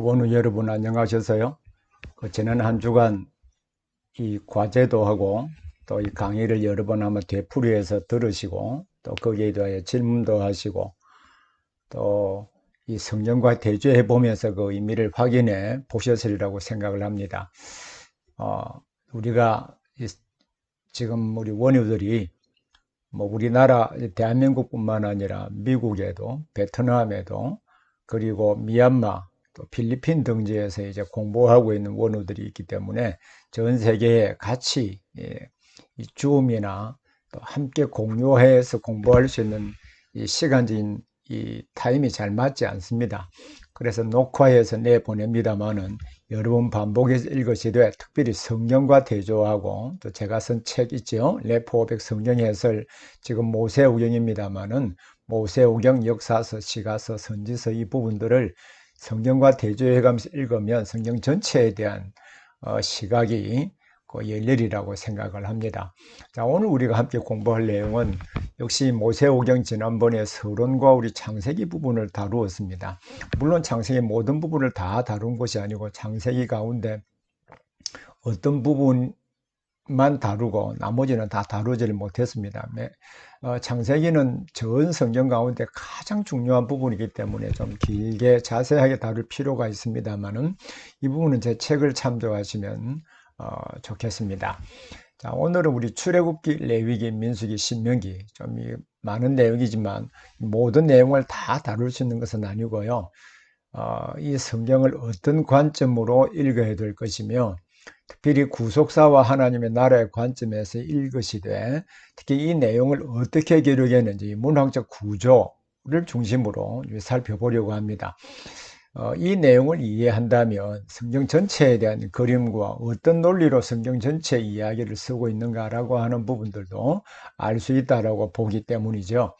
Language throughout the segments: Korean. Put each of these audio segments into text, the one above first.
원우 여러분 안녕하셨어요? 지난 한 주간 이 과제도 하고 또 이 강의를 여러 번 아마 되풀이해서 들으시고 또 거기에 대하여 질문도 하시고 또 이 성경과 대조해 보면서 그 의미를 확인해 보셨으리라고 생각을 합니다. 우리가 지금 우리 원우들이 뭐 우리나라 대한민국뿐만 아니라 미국에도 베트남에도 그리고 미얀마 또 필리핀 등지에서 이제 공부하고 있는 원우들이 있기 때문에 전 세계에 같이 이 줌이나 또 함께 공유해서 공부할 수 있는 이 시간적인 이 타임이 잘 맞지 않습니다. 그래서 녹화해서 내보냅니다만은 여러 번 반복해서 읽으시되 특별히 성경과 대조하고 또 제가 쓴 책 있죠. 레포백 성경 해설 지금 모세오경입니다만은 모세오경 역사서, 시가서, 선지서 이 부분들을 성경과 대조해가면서 읽으면 성경 전체에 대한 시각이 열렬이라고 생각을 합니다. 자, 오늘 우리가 함께 공부할 내용은 역시 모세오경 지난번에 서론과 우리 창세기 부분을 다루었습니다. 물론 창세기 모든 부분을 다 다룬 것이 아니고 창세기 가운데 어떤 부분만 다루고 나머지는 다 다루지를 못했습니다. 창세기는 전 성경 가운데 가장 중요한 부분이기 때문에 좀 길게 자세하게 다룰 필요가 있습니다만은 이 부분은 제 책을 참조하시면 좋겠습니다. 자, 오늘은 우리 출애굽기, 레위기, 민수기, 신명기 좀 많은 내용이지만 모든 내용을 다 다룰 수 있는 것은 아니고요. 이 성경을 어떤 관점으로 읽어야 될 것이며 특별히 구속사와 하나님의 나라의 관점에서 읽으시되 특히 이 내용을 어떻게 기록했는지 문학적 구조를 중심으로 살펴보려고 합니다. 이 내용을 이해한다면 성경 전체에 대한 그림과 어떤 논리로 성경 전체 이야기를 쓰고 있는가라고 하는 부분들도 알 수 있다고 보기 때문이죠.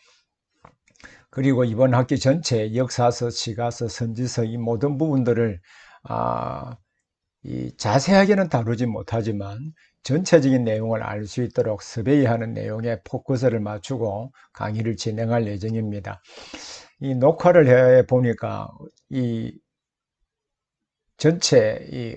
그리고 이번 학기 전체 역사서, 시가서, 선지서 이 모든 부분들을 자세하게는 다루지 못하지만 전체적인 내용을 알 수 있도록 서베이하는 내용에 포커스를 맞추고 강의를 진행할 예정입니다. 이 녹화를 해 보니까 이 전체 이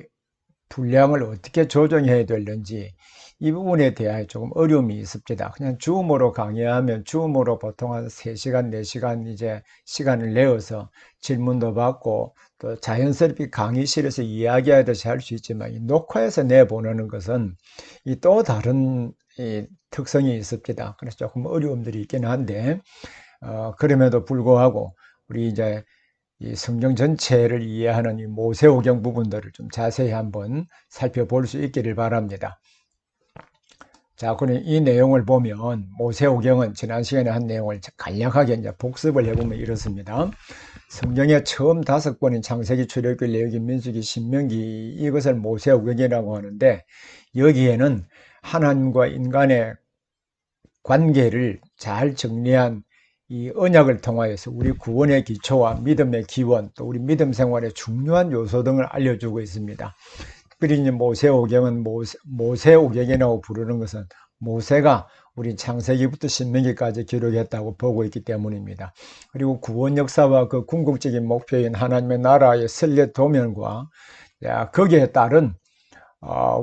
분량을 어떻게 조정해야 되는지 이 부분에 대하여 조금 어려움이 있습니다. 그냥 줌으로 강의하면 줌으로 보통 한 3시간, 4시간 이제 시간을 내어서 질문도 받고 또 자연스럽게 강의실에서 이야기하듯이 할 수 있지만 이 녹화해서 내보내는 것은 이 또 다른 이 특성이 있습니다. 그래서 조금 어려움들이 있긴 한데 그럼에도 불구하고 우리 이제 이 성경 전체를 이해하는 이 모세오경 부분들을 좀 자세히 한번 살펴볼 수 있기를 바랍니다. 자, 그럼 이 내용을 보면 모세오경은 지난 시간에 한 내용을 간략하게 이제 복습을 해보면 이렇습니다. 성경의 처음 5권인 창세기, 출애굽기, 레위기, 민수기, 신명기 이것을 모세오경이라고 하는데 여기에는 하나님과 인간의 관계를 잘 정리한 이 언약을 통하여서 우리 구원의 기초와 믿음의 기원 또 우리 믿음 생활의 중요한 요소 등을 알려주고 있습니다. 특별히 모세오경은 모세오경이라고 부르는 것은 모세가 우리 창세기부터 신명기까지 기록했다고 보고 있기 때문입니다. 그리고 구원 역사와 그 궁극적인 목표인 하나님의 나라의 설례 도면과 거기에 따른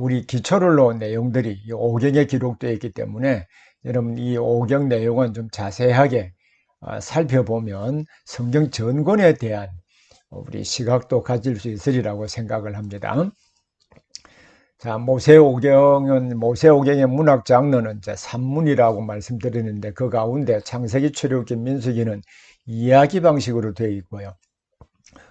우리 기초를 놓은 내용들이 이 오경에 기록되어 있기 때문에 여러분 이 오경 내용은 좀 자세하게 살펴보면 성경 전권에 대한 우리 시각도 가질 수 있으리라고 생각을 합니다. 자, 모세오경의 문학 장르는 이제 산문이라고 말씀드리는데 그 가운데 창세기, 출애굽기, 민수기는 이야기 방식으로 되어 있고요.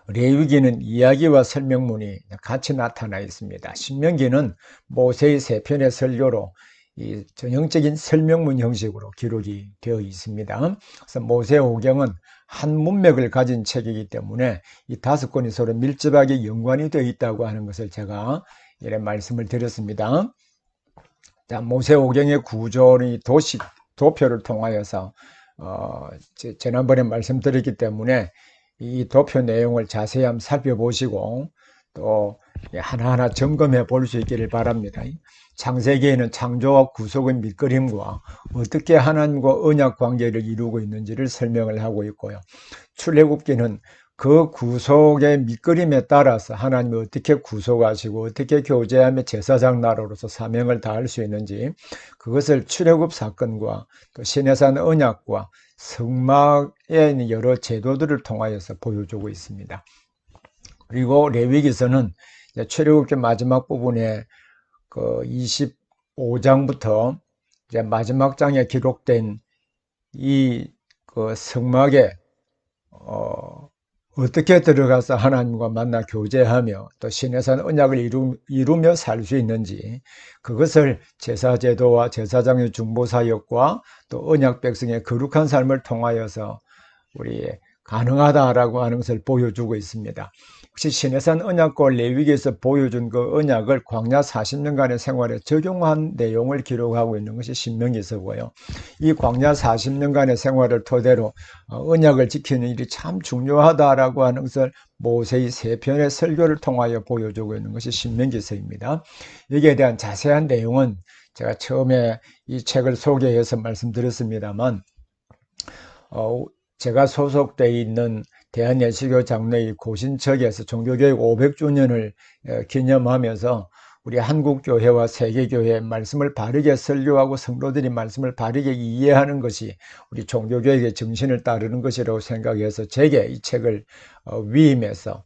레위기는 이야기와 설명문이 같이 나타나 있습니다. 신명기는 모세의 3편의 설교로 이 전형적인 설명문 형식으로 기록이 되어 있습니다. 그래서 모세오경은 한 문맥을 가진 책이기 때문에 이 5권이 서로 밀접하게 연관이 되어 있다고 하는 것을 제가 이런 말씀을 드렸습니다. 자, 모세오경의 구조의 도표를 통하여서 지난번에 말씀드렸기 때문에 이 도표 내용을 자세히 한번 살펴보시고 또 하나하나 점검해 볼 수 있기를 바랍니다. 창세기에는 창조와 구속의 밑그림과 어떻게 하나님과 언약 관계를 이루고 있는지를 설명을 하고 있고요. 출애굽기는 그 구속의 밑그림에 따라서 하나님이 어떻게 구속하시고 어떻게 교제하며 제사장 나라로서 사명을 다할 수 있는지, 그것을 출애굽 사건과 또 시내산 언약과 성막의 여러 제도들을 통하여서 보여주고 있습니다. 그리고 레위기서는 출애굽기 마지막 부분에 그 25장부터 이제 마지막 장에 기록된 이 그 성막에 어떻게 들어가서 하나님과 만나 교제하며 또 시내산 언약을 이루며 살 수 있는지, 그것을 제사제도와 제사장의 중보사역과 또 언약 백성의 거룩한 삶을 통하여서 우리 가능하다라고 하는 것을 보여주고 있습니다. 혹시 시내산 언약과 레위기에서 보여준 그 언약을 광야 40년간의 생활에 적용한 내용을 기록하고 있는 것이 신명기서고요. 이 광야 40년간의 생활을 토대로 언약을 지키는 일이 참 중요하다라고 하는 것을 모세의 3편의 설교를 통하여 보여주고 있는 것이 신명기서입니다. 여기에 대한 자세한 내용은 제가 처음에 이 책을 소개해서 말씀드렸습니다만, 제가 소속되어 있는 대한예수교 장로의 고신척에서 종교교육 500주년을 기념하면서 우리 한국교회와 세계교회의 말씀을 바르게 설교하고 성도들이 말씀을 바르게 이해하는 것이 우리 종교교육의 정신을 따르는 것이라고 생각해서 제게 이 책을 위임해서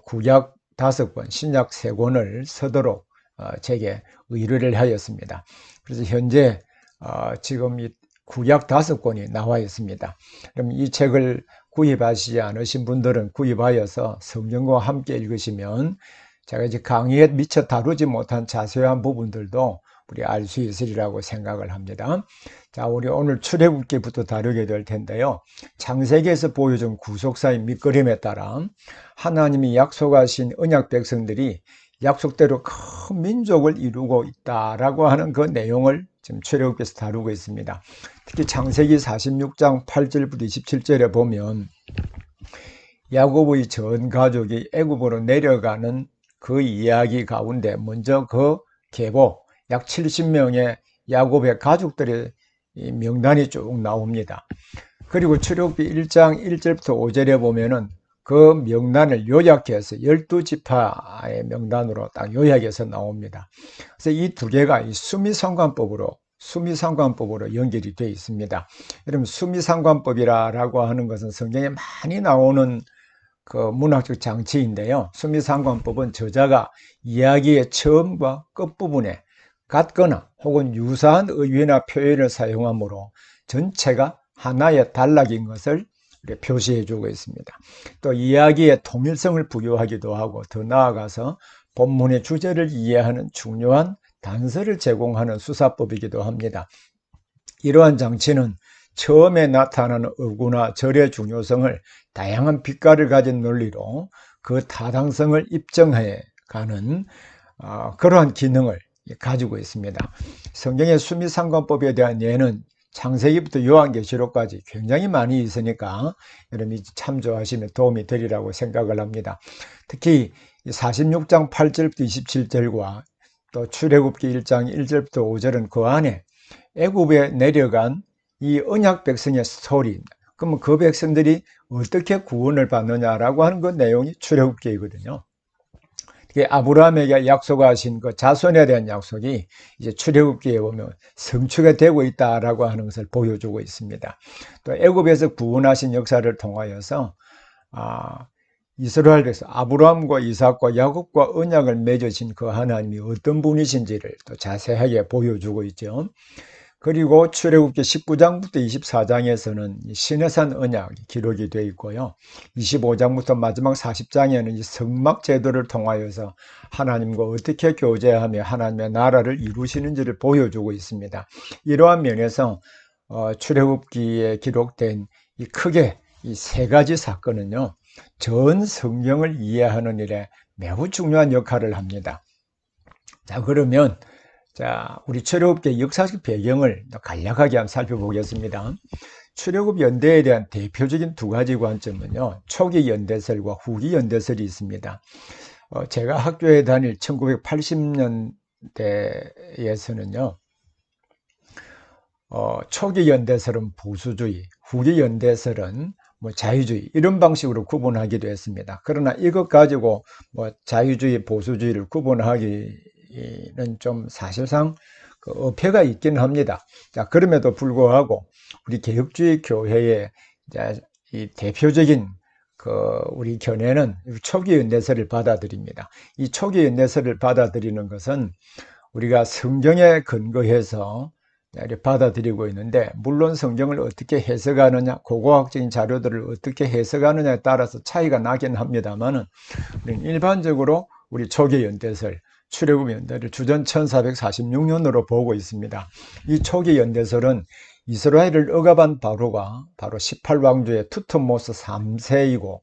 구약 5권, 신약 3권을 쓰도록 제게 의뢰를 하였습니다. 그래서 현재 지금 이 구약 5권이 나와 있습니다. 그럼 이 책을 구입하시지 않으신 분들은 구입하여서 성경과 함께 읽으시면 제가 이제 강의에 미처 다루지 못한 자세한 부분들도 우리 알 수 있으리라고 생각을 합니다. 자, 우리 오늘 출애굽기부터 다루게 될 텐데요. 창세기에서 보여준 구속사의 밑그림에 따라 하나님이 약속하신 언약 백성들이 약속대로 큰 민족을 이루고 있다라고 하는 그 내용을 지금 출애굽기에서 다루고 있습니다. 특히 창세기 46장 8절부터 27절에 보면 야곱의 전 가족이 애굽으로 내려가는 그 이야기 가운데 먼저 그 계보 약 70명의 야곱의 가족들의 명단이 쭉 나옵니다. 그리고 출애굽기 1장 1절부터 5절에 보면은 그 명단을 요약해서 12지파의 명단으로 딱 요약해서 나옵니다. 그래서 이 두 개가 이 수미상관법으로 연결이 되어 있습니다. 여러분, 수미상관법이라고 하는 것은 성경에 많이 나오는 그 문학적 장치인데요. 수미상관법은 저자가 이야기의 처음과 끝부분에 같거나 혹은 유사한 의미나 표현을 사용하므로 전체가 하나의 단락인 것을 표시해 주고 있습니다. 또 이야기의 통일성을 부여하기도 하고, 더 나아가서 본문의 주제를 이해하는 중요한 단서를 제공하는 수사법이기도 합니다. 이러한 장치는 처음에 나타나는 어구나 절의 중요성을 다양한 빛깔을 가진 논리로 그 타당성을 입증해 가는 그러한 기능을 가지고 있습니다. 성경의 수미상관법에 대한 예는 창세기부터 요한계시록까지 굉장히 많이 있으니까 여러분이 참조하시면 도움이 되리라고 생각을 합니다. 특히 46장 8절부터 27절과 또 출애굽기 1장 1절부터 5절은 그 안에 애굽에 내려간 이 언약 백성의 스토리, 그러면 그 백성들이 어떻게 구원을 받느냐라고 하는 그 내용이 출애굽기이거든요. 아브라함에게 약속하신 그 자손에 대한 약속이 이제 출애굽기에 보면 성취가 되고 있다라고 하는 것을 보여주고 있습니다. 또 애굽에서 구원하신 역사를 통하여서 이스라엘 백성 아브라함과 이삭과 야곱과 언약을 맺으신 그 하나님이 어떤 분이신지를 또 자세하게 보여주고 있죠. 그리고 출애굽기 19장부터 24장에서는 시내산 언약이 기록이 되어 있고요. 25장부터 마지막 40장에는 이 성막 제도를 통하여서 하나님과 어떻게 교제하며 하나님의 나라를 이루시는지를 보여주고 있습니다. 이러한 면에서 출애굽기에 기록된 이 크게 이 3가지 사건은요, 전 성경을 이해하는 일에 매우 중요한 역할을 합니다. 자, 그러면 우리 출애굽기의 역사적 배경을 간략하게 한번 살펴보겠습니다. 출애굽 연대에 대한 대표적인 2가지 관점은요, 초기 연대설과 후기 연대설이 있습니다. 제가 학교에 다닐 1980년대에서는요, 초기 연대설은 보수주의, 후기 연대설은 뭐 자유주의 이런 방식으로 구분하기도 했습니다. 그러나 이것 가지고 뭐 자유주의, 보수주의를 구분하기는 좀 사실상 그 어폐가 있긴 합니다. 자, 그럼에도 불구하고 우리 개혁주의 교회의 이제 이 대표적인 그 우리 견해는 초기 연대설을 받아들입니다. 이 초기 연대설을 받아들이는 것은 우리가 성경에 근거해서 받아들이고 있는데, 물론 성경을 어떻게 해석하느냐, 고고학적인 자료들을 어떻게 해석하느냐에 따라서 차이가 나긴 합니다만은, 우리는 일반적으로 우리 초기 연대설, 출애굽 연대를 주전 1446년으로 보고 있습니다. 이 초기 연대설은 이스라엘을 억압한 바로가 바로 18왕조의 투트모스 3세이고,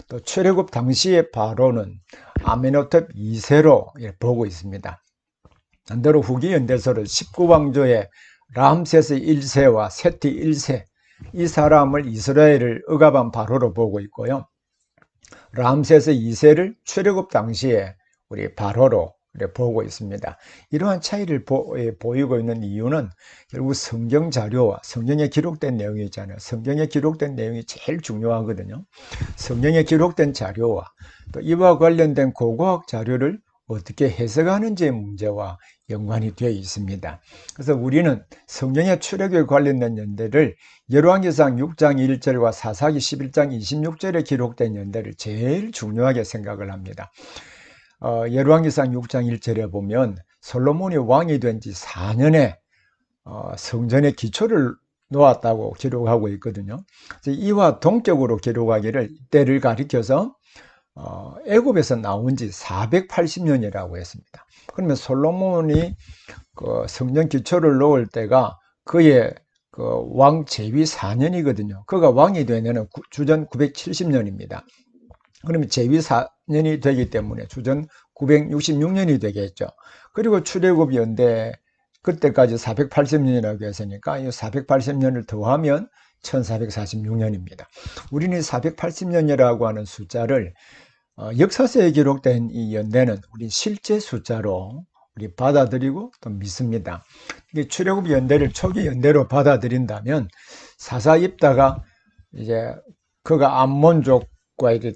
또 출애굽 당시의 바로는 아메노텝 2세로 보고 있습니다. 반대로 후기 연대설은 19왕조의 람세스 1세와 세티 1세, 이 사람을 이스라엘을 억압한 바로로 보고 있고요. 람세스 2세를 출애굽 당시에 우리 바로로 보고 있습니다. 이러한 차이를 보이고 있는 이유는 결국 성경 자료와 성경에 기록된 내용이 있잖아요. 성경에 기록된 내용이 제일 중요하거든요. 성경에 기록된 자료와 또 이와 관련된 고고학 자료를 어떻게 해석하는지의 문제와 연관이 되어 있습니다. 그래서 우리는 성경의 출애굽에 관련된 연대를 열왕기상 6장 1절과 사사기 11장 26절에 기록된 연대를 제일 중요하게 생각을 합니다. 열왕기상 6장 1절에 보면 솔로몬이 왕이 된 지 4년에 성전의 기초를 놓았다고 기록하고 있거든요. 이와 동격으로 기록하기를 때를 가리켜서 애굽에서 나온 지 480년이라고 했습니다. 그러면 솔로몬이 그 성전 기초를 놓을 때가 그의 그 왕 제위 4년이거든요. 그가 왕이 된 해는 주전 970년입니다. 그러면 제위 4년이 되기 때문에 주전 966년이 되겠죠. 그리고 출애굽 연대 그때까지 480년이라고 했으니까 이 480년을 더하면 1446년입니다. 우리는 480년이라고 하는 숫자를 역사서에 기록된 이 연대는 우리 실제 숫자로 우리 받아들이고 또 믿습니다. 출애굽 연대를 초기 연대로 받아들인다면 사사입다가 이제 그가 암몬족과 이렇게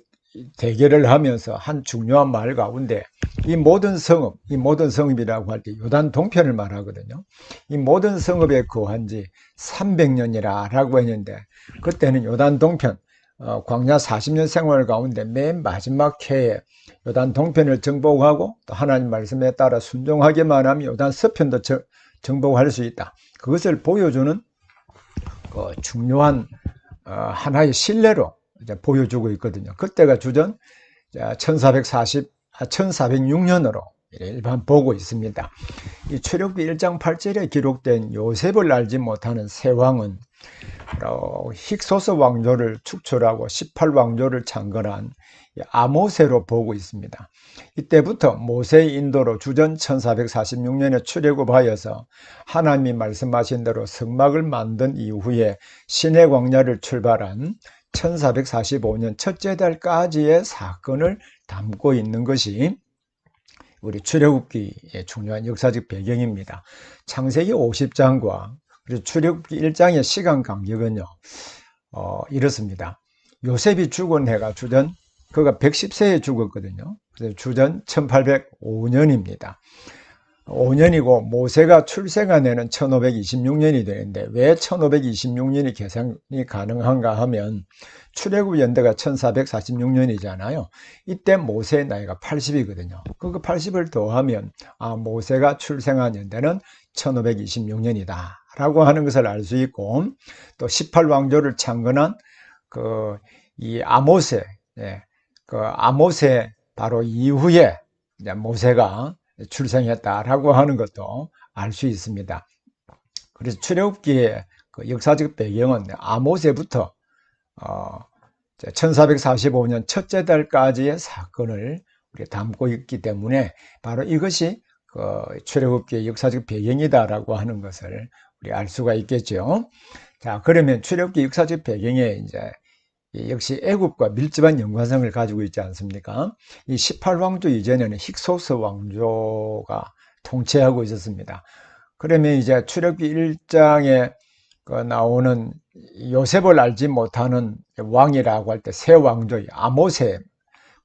대결을 하면서 한 중요한 말 가운데 이 모든 성읍이라고 할 때 요단 동편을 말하거든요. 이 모든 성읍에 거한 지 300년이라 라고 했는데, 그때는 요단 동편, 광야 40년 생활 가운데 맨 마지막 해에 요단 동편을 정복하고 또 하나님 말씀에 따라 순종하기만 하면 요단 서편도 정복할 수 있다. 그것을 보여주는 중요한 하나의 신뢰로 보여주고 있거든요. 그때가 주전 1406년으로 일반 보고 있습니다. 이 출애굽기 1장 8절에 기록된 요셉을 알지 못하는 세 왕은 힉소스 왕조를 축출하고 18왕조를 창건한 아모세로 보고 있습니다. 이때부터 모세의 인도로 주전 1446년에 출애굽하여서 하나님이 말씀하신 대로 성막을 만든 이후에 시내 광야를 출발한 1445년 첫째 달까지의 사건을 담고 있는 것이 우리 출애굽기의 중요한 역사적 배경입니다. 창세기 50장과 그리고 출애굽기 1장의 시간 간격은요, 이렇습니다. 요셉이 죽은 해가 그가 110세에 죽었거든요. 그래서 주전 1805년입니다. 5년이고 모세가 출생한 해는 1526년이 되는데, 왜 1526년이 계산이 가능한가 하면 출애굽 연대가 1446년이잖아요. 이때 모세의 나이가 80이거든요. 그 80을 더하면 모세가 출생한 연대는 1526년이다 라고 하는 것을 알 수 있고, 또 18왕조를 창건한 이 아모세, 아모세 바로 이후에 이제 모세가 출생했다라고 하는 것도 알 수 있습니다. 그래서 출애굽기의 역사적 배경은 아모세부터 1445년 첫째 달까지의 사건을 우리가 담고 있기 때문에 바로 이것이 출애굽기의 역사적 배경이다라고 하는 것을 우리 알 수가 있겠죠. 자, 그러면 출애굽기 역사적 배경에 이제 역시 애굽과 밀접한 연관성을 가지고 있지 않습니까? 이 18왕조 이전에는 힉소스 왕조가 통치하고 있었습니다. 그러면 이제 출애굽기 1장에 나오는 요셉을 알지 못하는 왕이라고 할 때 세 왕조의 아모세,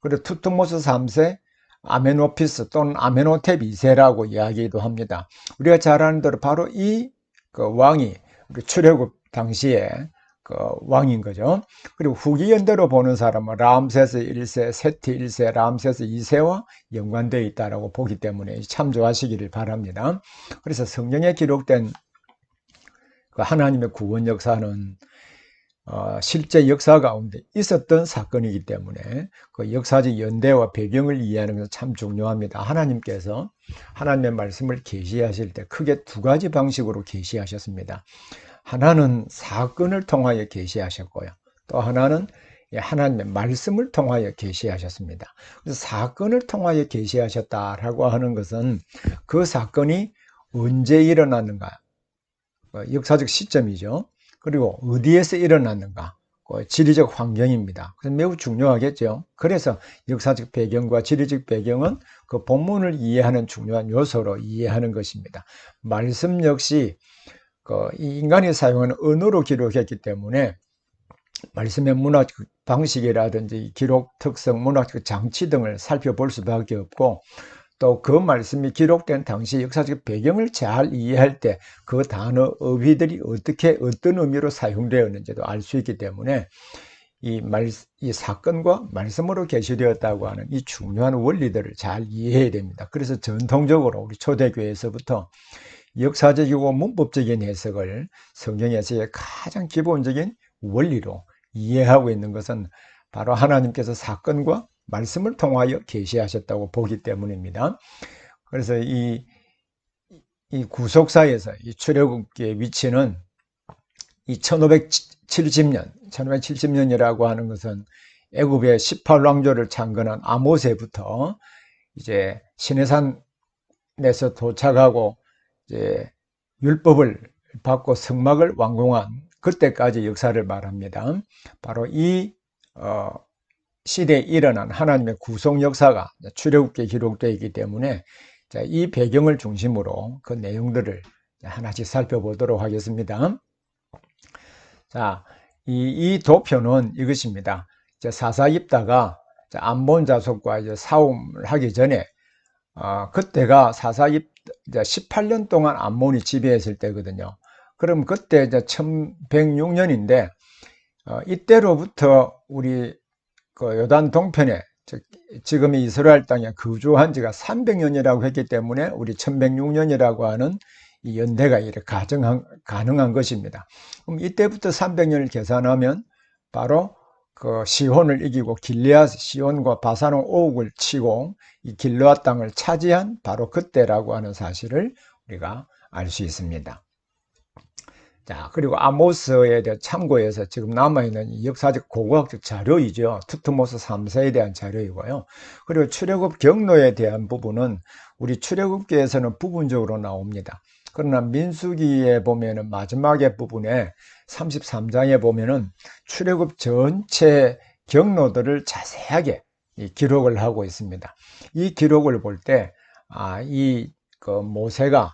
그리고 투트모스 3세, 아메노피스 또는 아메노텝 2세라고 이야기도 합니다. 우리가 잘 아는 대로 바로 이 그 왕이 우리 출애굽 당시에 그 왕인 거죠. 그리고 후기 연대로 보는 사람은 람세스 1세, 세티 1세, 람세스 2세와 연관되어 있다고 보기 때문에 참조하시기를 바랍니다. 그래서 성경에 기록된 그 하나님의 구원 역사는 실제 역사 가운데 있었던 사건이기 때문에 그 역사적 연대와 배경을 이해하는 것은 참 중요합니다. 하나님께서 하나님의 말씀을 계시하실 때 크게 두 가지 방식으로 계시하셨습니다. 하나는 사건을 통하여 계시하셨고요. 또 하나는 하나님의 말씀을 통하여 계시하셨습니다. 그래서 사건을 통하여 계시하셨다라고 하는 것은 그 사건이 언제 일어났는가, 역사적 시점이죠. 그리고 어디에서 일어났는가, 지리적 환경입니다. 그래서 매우 중요하겠죠. 그래서 역사적 배경과 지리적 배경은 그 본문을 이해하는 중요한 요소로 이해하는 것입니다. 말씀 역시 이 인간이 사용하는 언어로 기록했기 때문에 말씀의 문화적 방식이라든지 기록 특성, 문화적 장치 등을 살펴볼 수밖에 없고, 또 그 말씀이 기록된 당시 역사적 배경을 잘 이해할 때 그 단어, 어휘들이 어떤 의미로 사용되었는지도 알 수 있기 때문에 이 사건과 말씀으로 계시되었다고 하는 이 중요한 원리들을 잘 이해해야 됩니다. 그래서 전통적으로 우리 초대교회에서부터 역사적이고 문법적인 해석을 성경에서의 가장 기본적인 원리로 이해하고 있는 것은 바로 하나님께서 사건과 말씀을 통하여 계시하셨다고 보기 때문입니다. 그래서 이 구속사에서 이 출애굽기의 위치는 이 1570년이라고 하는 것은 애굽의 18왕조를 창건한 아모세부터 이제 시내산에서 도착하고 이제 율법을 받고 성막을 완공한 그때까지 역사를 말합니다. 바로 이 시대에 일어난 하나님의 구속 역사가 출애굽기에 기록되어 있기 때문에 이 배경을 중심으로 그 내용들을 하나씩 살펴보도록 하겠습니다. 자, 이 도표는 이것입니다. 사사입다가 암몬 자손과 이제 싸움을 하기 전에 그때가 사사입 18년 동안 암몬이 지배했을 때거든요. 그럼 그때 이제 1106년인데 이때로부터 우리 그 요단 동편에 지금의 이스라엘 땅에 거주한 지가 300년이라고 했기 때문에 우리 1106년이라고 하는 이 연대가 이렇게 가능한 것입니다. 그럼 이때부터 300년을 계산하면 바로 그 시혼을 이기고 길르앗 시혼과 바사론 오국을 치고 이 길르앗 땅을 차지한 바로 그때라고 하는 사실을 우리가 알 수 있습니다. 자, 그리고 아모스에 대해 참고해서 지금 남아있는 이 역사적 고고학적 자료이죠. 투트모스 3세에 대한 자료이고요. 그리고 출애굽 경로에 대한 부분은 우리 출애굽기에서는 부분적으로 나옵니다. 그러나 민수기에 보면은 마지막에 부분에 33장에 보면은 출애굽 전체 경로들을 자세하게 기록을 하고 있습니다. 이 기록을 볼 때, 모세가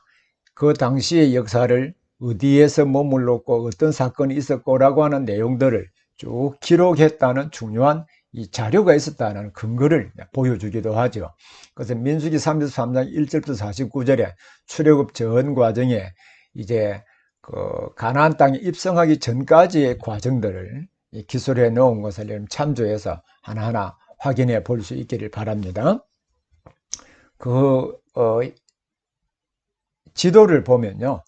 그 당시의 역사를 어디에서 머물렀고 어떤 사건이 있었고라고 하는 내용들을 쭉 기록했다는 중요한 이 자료가 있었다는 근거를 보여주기도 하죠. 그래서 민수기 33장 1절부터 49절에 출애굽 전 과정에 이제 그 가나안 땅에 입성하기 전까지의 과정들을 기술해 놓은 것을 참조해서 하나하나 확인해 볼 수 있기를 바랍니다. 지도를 보면요.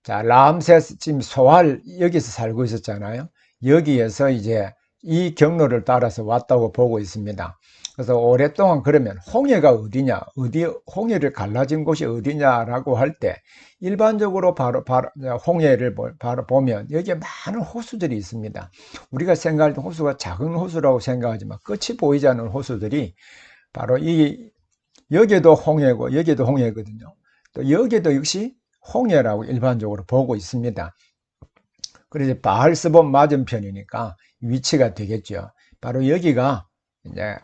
자, 람세스 지금 소알 여기서 살고 있었잖아요. 여기에서 이제 이 경로를 따라서 왔다고 보고 있습니다. 그래서 오랫동안 그러면 홍해가 어디냐, 홍해를 갈라진 곳이 어디냐라고 할 때 일반적으로 바로 홍해를 바로 보면 여기에 많은 호수들이 있습니다. 우리가 생각할 때 호수가 작은 호수라고 생각하지만 끝이 보이지 않는 호수들이 바로 여기도 홍해고 여기도 홍해거든요. 또 여기도 역시 홍해라고 일반적으로 보고 있습니다. 그래서 바알스본 맞은편이니까 위치가 되겠죠. 바로 여기가 이제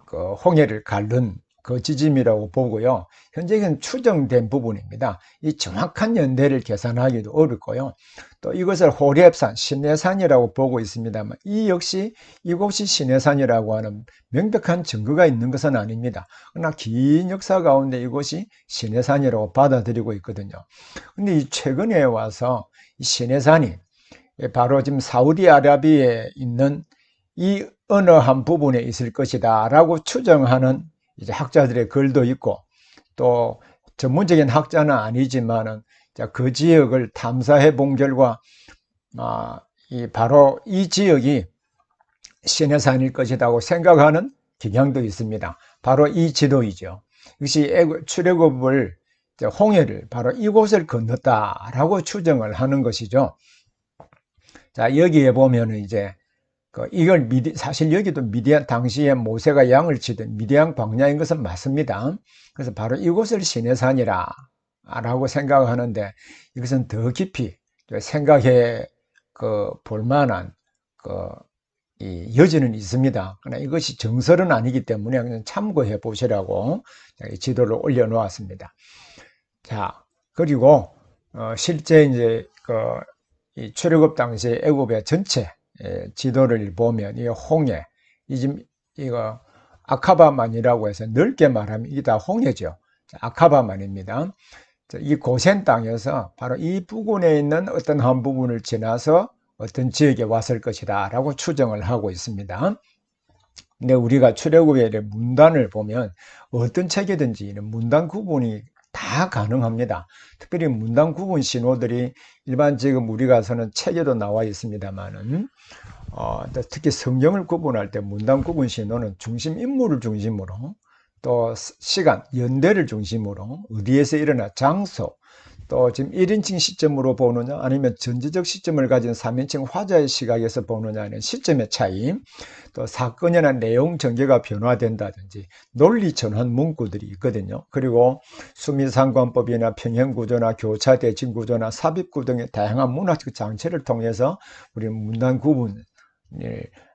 그 홍해를 가른 그 지점이라고 보고요. 현재는 추정된 부분입니다. 이 정확한 연대를 계산하기도 어렵고요. 또 이것을 호랩산, 신해산이라고 보고 있습니다만 이 역시 이곳이 신해산이라고 하는 명백한 증거가 있는 것은 아닙니다. 그러나 긴 역사 가운데 이곳이 신해산이라고 받아들이고 있거든요. 근데 이 최근에 와서 이 신해산이 바로 지금 사우디아라비아에 있는 이 어느 한 부분에 있을 것이다 라고 추정하는 이제 학자들의 글도 있고, 또 전문적인 학자는 아니지만은 그 지역을 탐사해 본 결과 바로 이 지역이 신해산일 것이라고 생각하는 경향도 있습니다. 바로 이 지도이죠. 이것이 출애굽을 홍해를 바로 이곳을 건넜다라고 추정을 하는 것이죠. 자, 여기에 보면은 이제 이걸 사실 여기도 미디안 당시에 모세가 양을 치던 미디안 광야인 것은 맞습니다. 그래서 바로 이곳을 시내산이라 라고 생각하는데 이것은 더 깊이 생각해 볼 만한 이 여지는 있습니다. 그러나 이것이 정설은 아니기 때문에 그냥 참고해 보시라고 지도를 올려놓았습니다. 자, 그리고 실제 이제 이 출애굽 당시 애굽의 전체 지도를 보면 이 홍해, 이거 아카바만이라고 해서 넓게 말하면 이게 다 홍해죠. 아카바만입니다. 이 고센 땅에서 바로 이 부근에 있는 어떤 한 부분을 지나서 어떤 지역에 왔을 것이다 라고 추정을 하고 있습니다. 근데 우리가 출애굽의 문단을 보면 어떤 책이든지 문단 구분이 다 가능합니다. 특별히 문단 구분 신호들이 일반 지금 우리가 쓰는 책에도 나와 있습니다만은 특히 성경을 구분할 때 문단 구분 신호는 중심 인물을 중심으로 또 시간, 연대를 중심으로 어디에서 일어나 장소, 또 지금 1인칭 시점으로 보느냐 아니면 전지적 시점을 가진 3인칭 화자의 시각에서 보느냐는 시점의 차이, 또 사건이나 내용 전개가 변화된다든지 논리 전환 문구들이 있거든요. 그리고 수미상관법이나 평행구조나 교차 대칭 구조나 삽입구 등의 다양한 문학적 장치를 통해서 우리는 문단 구분을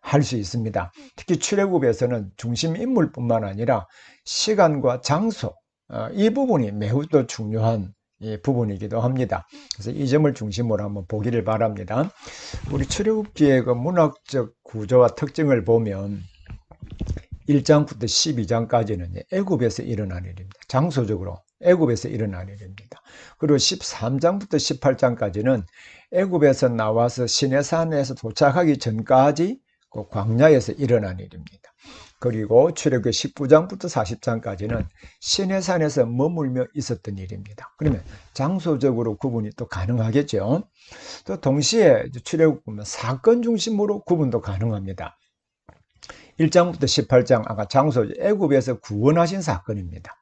할 수 있습니다. 특히 출애굽에서는 중심 인물뿐만 아니라 시간과 장소, 이 부분이 매우 또 중요한 부분이기도 합니다. 그래서 이 점을 중심으로 한번 보기를 바랍니다. 우리 출애굽기의 그 문학적 구조와 특징을 보면 1장부터 12장까지는 애굽에서 일어난 일입니다. 장소적으로 애굽에서 일어난 일입니다. 그리고 13장부터 18장까지는 애굽에서 나와서 시내산에서 도착하기 전까지 그 광야에서 일어난 일입니다. 그리고 출애굽기 19장부터 40장까지는 시내산에서 머물며 있었던 일입니다. 그러면 장소적으로 구분이 또 가능하겠죠. 또 동시에 출애굽 보면 사건 중심으로 구분도 가능합니다. 1장부터 18장 아까 장소 애굽에서 구원하신 사건입니다.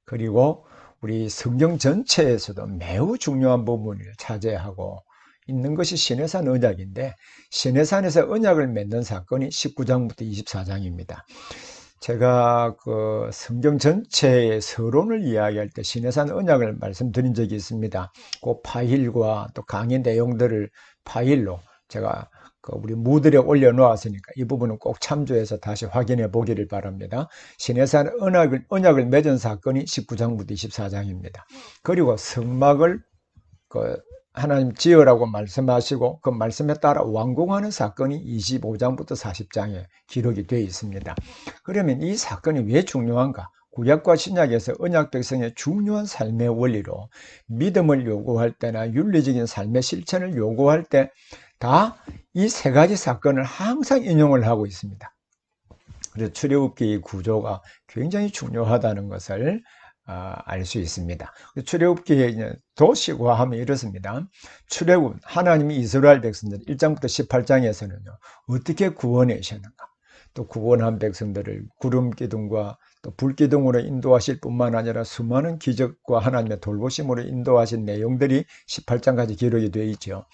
그리고 우리 성경 전체에서도 매우 중요한 부분을 차지하고 있는 것이 시내산 언약인데 시내산에서 언약을 맺는 사건이 19장부터 24장입니다. 제가 그 성경 전체의 서론을 이야기할 때 시내산 언약을 말씀드린 적이 있습니다. 그 파일과 또 강의 내용들을 파일로 제가 우리 무들에 올려놓았으니까 이 부분은 꼭 참조해서 다시 확인해 보기를 바랍니다. 시내산 언약을 맺은 사건이 19장부터 24장입니다. 그리고 성막을 하나님 지으라고 말씀하시고 그 말씀에 따라 완공하는 사건이 25장부터 40장에 기록이 되어 있습니다. 그러면 이 사건이 왜 중요한가? 구약과 신약에서 언약 백성의 중요한 삶의 원리로 믿음을 요구할 때나 윤리적인 삶의 실천을 요구할 때 다 이 세 가지 사건을 항상 인용을 하고 있습니다. 그래서 출애굽기 구조가 굉장히 중요하다는 것을 알 수 있습니다. 출애굽기의 도식화하면 이렇습니다. 출애굽, 하나님이 이스라엘 백성들 1장부터 18장에서는요 어떻게 구원하셨는가, 또 구원한 백성들을 구름 기둥과 또 불기둥으로 인도하실 뿐만 아니라 수많은 기적과 하나님의 돌보심으로 인도하신 내용들이 18장까지 기록이 되어 있죠.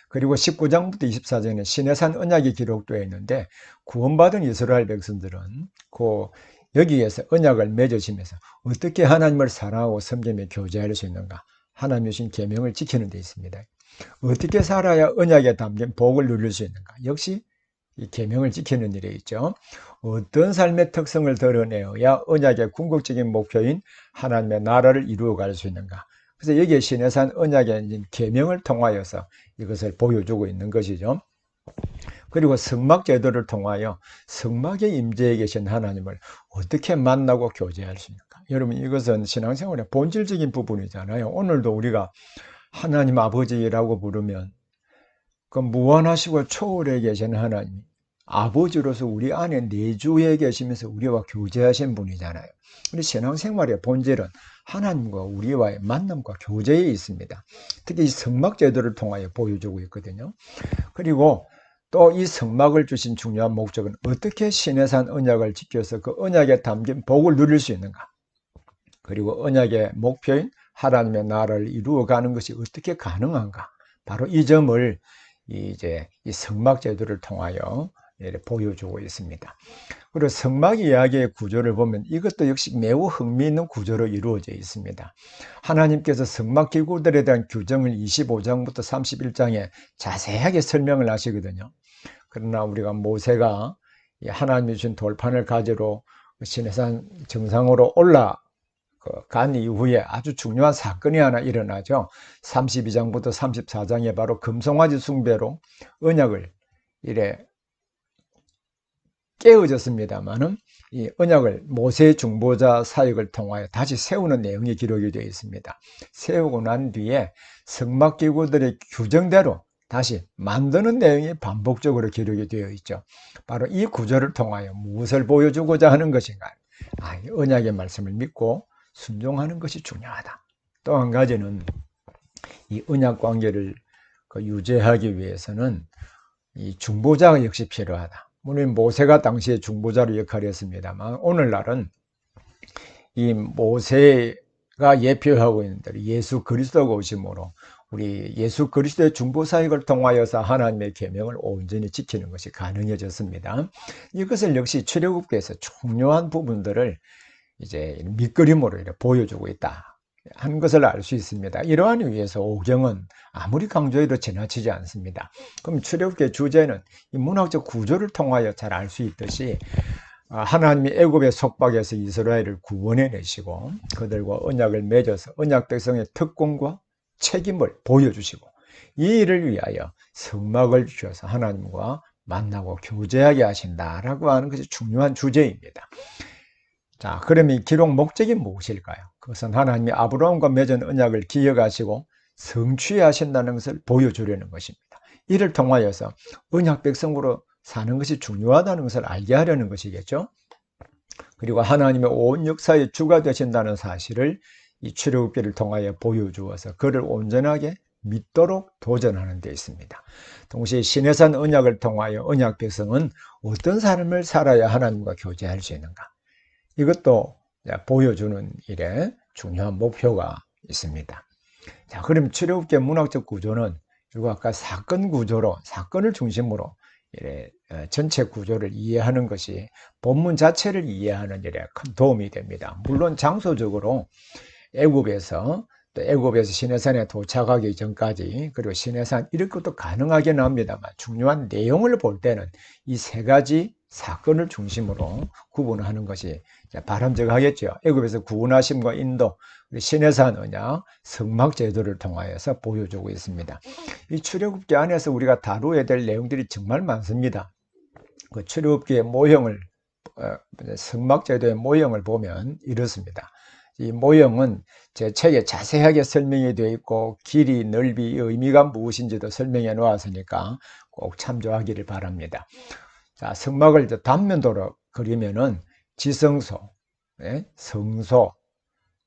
그리고 19장부터 24장에는 시내산 언약이 기록되어 있는데 구원받은 이스라엘 백성들은 여기에서 언약을 맺으시면서 어떻게 하나님을 사랑하고 섬기며 교제할 수 있는가, 하나님 주신 계명을 지키는 데 있습니다. 어떻게 살아야 언약에 담긴 복을 누릴 수 있는가, 역시 이 계명을 지키는 일에 있죠. 어떤 삶의 특성을 드러내어야 언약의 궁극적인 목표인 하나님의 나라를 이루어갈 수 있는가. 그래서 여기에 시내산 언약의 계명을 통하여서 이것을 보여주고 있는 것이죠. 그리고 성막 제도를 통하여 성막의 임재에 계신 하나님을 어떻게 만나고 교제할 수 있는가. 여러분, 이것은 신앙생활의 본질적인 부분이잖아요. 오늘도 우리가 하나님 아버지라고 부르면 그 무한하시고 초월해 계신 하나님, 아버지로서 우리 안에 내주해 계시면서 우리와 교제하신 분이잖아요. 우리 신앙생활의 본질은 하나님과 우리와의 만남과 교제에 있습니다. 특히 이 성막 제도를 통하여 보여주고 있거든요. 그리고 또 이 성막을 주신 중요한 목적은 어떻게 신의 산 언약을 지켜서 그 언약에 담긴 복을 누릴 수 있는가. 그리고 언약의 목표인 하나님의 나라를 이루어가는 것이 어떻게 가능한가. 바로 이 점을 이제 이 성막 제도를 통하여 보여주고 있습니다. 그리고 성막 이야기의 구조를 보면 이것도 역시 매우 흥미있는 구조로 이루어져 있습니다. 하나님께서 성막 기구들에 대한 규정을 25장부터 31장에 자세하게 설명을 하시거든요. 그러나 우리가 모세가 하나님이 주신 돌판을 가지러 시내산 정상으로 올라간 이후에 아주 중요한 사건이 하나 일어나죠. 32장부터 34장에 바로 금송아지 숭배로 언약을 이래 깨어졌습니다만은 이 언약을 모세 중보자 사역을 통하여 다시 세우는 내용이 기록이 되어 있습니다. 세우고 난 뒤에 성막 기구들의 규정대로 다시 만드는 내용이 반복적으로 기록이 되어 있죠. 바로 이 구조를 통하여 무엇을 보여주고자 하는 것인가? 이 언약의 말씀을 믿고 순종하는 것이 중요하다. 또 한 가지는 이 언약 관계를 유지하기 위해서는 이 중보자가 역시 필요하다. 물론 모세가 당시에 중보자로 역할을 했습니다만 오늘날은 이 모세가 예표하고 있는 대로 예수 그리스도가 오심으로 우리 예수 그리스도의 중보 사역을 통하여서 하나님의 계명을 온전히 지키는 것이 가능해졌습니다. 이것을 역시 출애굽기에서 중요한 부분들을 이제 밑그림으로 이렇게 보여주고 있다 하는 것을 알 수 있습니다. 이러한 위에서 오경은 아무리 강조해도 지나치지 않습니다. 그럼 출애굽기의 주제는 이 문학적 구조를 통하여 잘 알 수 있듯이 하나님이 애굽의 속박에서 이스라엘을 구원해 내시고 그들과 언약을 맺어서 언약 백성의 특권과 책임을 보여주시고 이 일을 위하여 성막을 주셔서 하나님과 만나고 교제하게 하신다라고 하는 것이 중요한 주제입니다. 자, 그러면 이 기록 목적이 무엇일까요? 그것은 하나님이 아브라함과 맺은 언약을 기억하시고 성취하신다는 것을 보여주려는 것입니다. 이를 통하여서 언약 백성으로 사는 것이 중요하다는 것을 알게 하려는 것이겠죠. 그리고 하나님의 온 역사의 주가 되신다는 사실을 이 출애굽기를 통하여 보여주어서 그를 온전하게 믿도록 도전하는 데 있습니다. 동시에 시내산 언약을 통하여 언약 백성은 어떤 삶을 살아야 하나님과 교제할 수 있는가, 이것도 보여주는 일에 중요한 목표가 있습니다. 자, 그럼 출애굽기의 문학적 구조는 그리고 아까 사건 구조로, 사건을 중심으로 전체 구조를 이해하는 것이 본문 자체를 이해하는 일에 큰 도움이 됩니다. 물론 장소적으로 애굽에서 시내산에 도착하기 전까지, 그리고 시내산 이런 것도 가능하긴 합니다만 중요한 내용을 볼 때는 이 세 가지 사건을 중심으로 구분하는 것이 바람직하겠죠. 애굽에서 구원하심과 인도, 시내산 언약, 성막 제도를 통하여서 보여주고 있습니다. 이 출애굽기 안에서 우리가 다루어야 될 내용들이 정말 많습니다. 그 출애굽기의 모형을, 성막 제도의 모형을 보면 이렇습니다. 이 모형은 제 책에 자세하게 설명이 되어 있고 길이, 넓이, 의미가 무엇인지도 설명해 놓았으니까 꼭 참조하기를 바랍니다. 자, 성막을 단면도로 그리면은 지성소, 성소,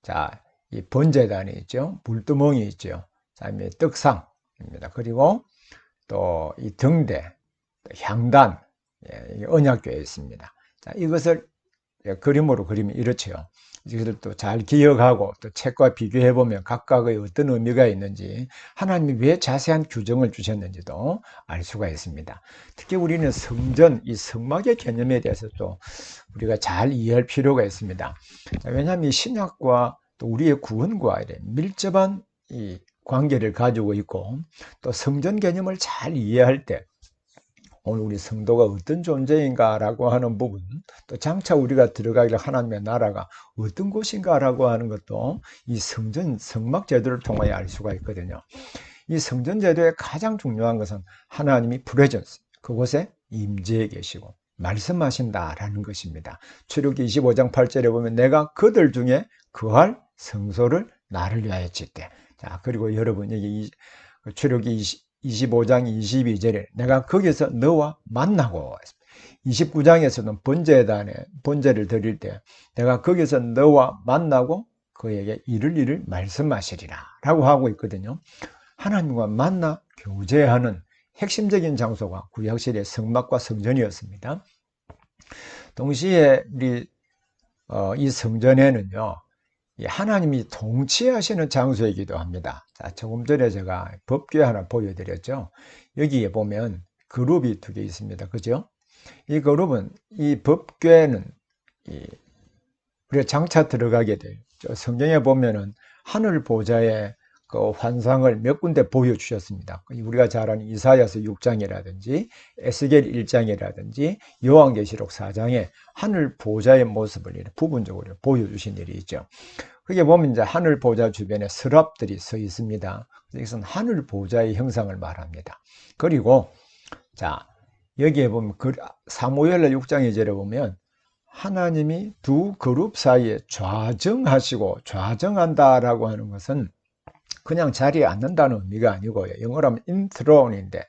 자, 이 번제단이 있죠, 물두멍이 있죠, 그다음에 떡상입니다. 그리고 또 이 등대, 향단, 언약궤에 있습니다. 자, 이것을 그림으로 그리면 이렇죠. 이것을 또 잘 기억하고 또 책과 비교해 보면 각각의 어떤 의미가 있는지, 하나님이 왜 자세한 규정을 주셨는지도 알 수가 있습니다. 특히 우리는 성전, 이 성막의 개념에 대해서도 우리가 잘 이해할 필요가 있습니다. 왜냐하면 이 신약과 또 우리의 구원과 밀접한 이 관계를 가지고 있고, 또 성전 개념을 잘 이해할 때 오늘 우리 성도가 어떤 존재인가라고 하는 부분, 또 장차 우리가 들어가길 하나님의 나라가 어떤 곳인가라고 하는 것도 이 성전, 성막 제도를 통하여 알 수가 있거든요. 이 성전 제도의 가장 중요한 것은 하나님이 프레전스, 그곳에 임재해 계시고 말씀하신다라는 것입니다. 출애굽기 25장 8절에 보면 내가 그들 중에 거할 성소를 나를 위하여 짓되. 자, 그리고 여러분 여기 출애굽기 25장 22절에 내가 거기서 너와 만나고, 29장에서는 번제단에 번제를 드릴 때 내가 거기서 너와 만나고 그에게 이를 말씀하시리라 라고 하고 있거든요. 하나님과 만나 교제하는 핵심적인 장소가 구약시대의 성막과 성전이었습니다. 동시에 우리 이 성전에는요, 하나님이 통치하시는 장소이기도 합니다. 자, 조금 전에 제가 법궤 하나 보여드렸죠. 여기에 보면 그룹이 2개 있습니다. 그죠? 이 그룹은, 이 법궤는 우리가 장차 들어가게 돼요. 성경에 보면은 하늘 보좌의 그 환상을 몇 군데 보여주셨습니다. 우리가 잘 아는 이사야서 6장이라든지 에스겔 1장이라든지 요한계시록 4장에 하늘 보좌의 모습을 부분적으로 보여주신 일이 있죠. 그게 보면 이제 하늘 보좌 주변에 서랍들이 서 있습니다. 이것은 하늘 보좌의 형상을 말합니다. 그리고 자, 여기에 보면 사무엘하 6장 2절에 보면 하나님이 두 그룹 사이에 좌정하시고, 좌정한다라고 하는 것은 그냥 자리에 앉는다는 의미가 아니고요. 영어로 하면 enthrone인데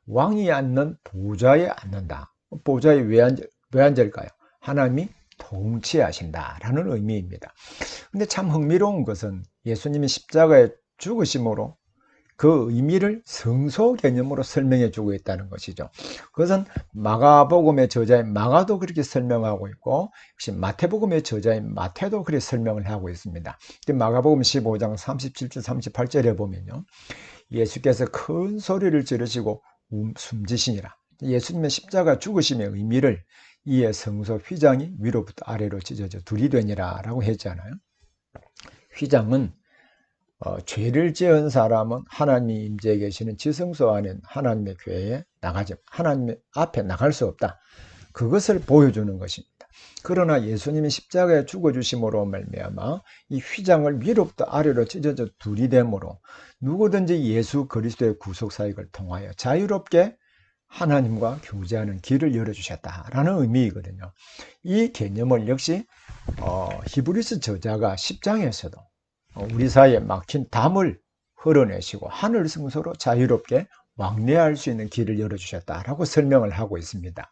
왕이 앉는 보좌에 앉는다. 보좌에 왜 앉을까요? 하나님이 통치하신다라는 의미입니다. 근데 참 흥미로운 것은 예수님이 십자가에 죽으심으로 그 의미를 성소 개념으로 설명해 주고 있다는 것이죠. 그것은 마가복음의 저자인 마가도 그렇게 설명하고 있고, 역시 마태복음의 저자인 마태도 그렇게 설명을 하고 있습니다. 마가복음 15장 37절 38절에 보면요, 예수께서 큰 소리를 지르시고 숨지시니라. 예수님의 십자가 죽으심의 의미를 이에 성소 휘장이 위로부터 아래로 찢어져 둘이 되니라 라고 했잖아요. 휘장은 죄를 지은 사람은 하나님이 임재해 계시는 지성소 안에 하나님의 교회에 하나님 앞에 나갈 수 없다. 그것을 보여주는 것입니다. 그러나 예수님이 십자가에 죽어주심으로 말미암아 이 휘장을 위로부터 아래로 찢어져 둘이 되므로 누구든지 예수 그리스도의 구속 사역을 통하여 자유롭게 하나님과 교제하는 길을 열어주셨다라는 의미이거든요. 이 개념을 역시 히브리서 저자가 10장에서도 우리 사이에 막힌 담을 흘러내시고 하늘 성소로 자유롭게 왕래할 수 있는 길을 열어주셨다라고 설명을 하고 있습니다.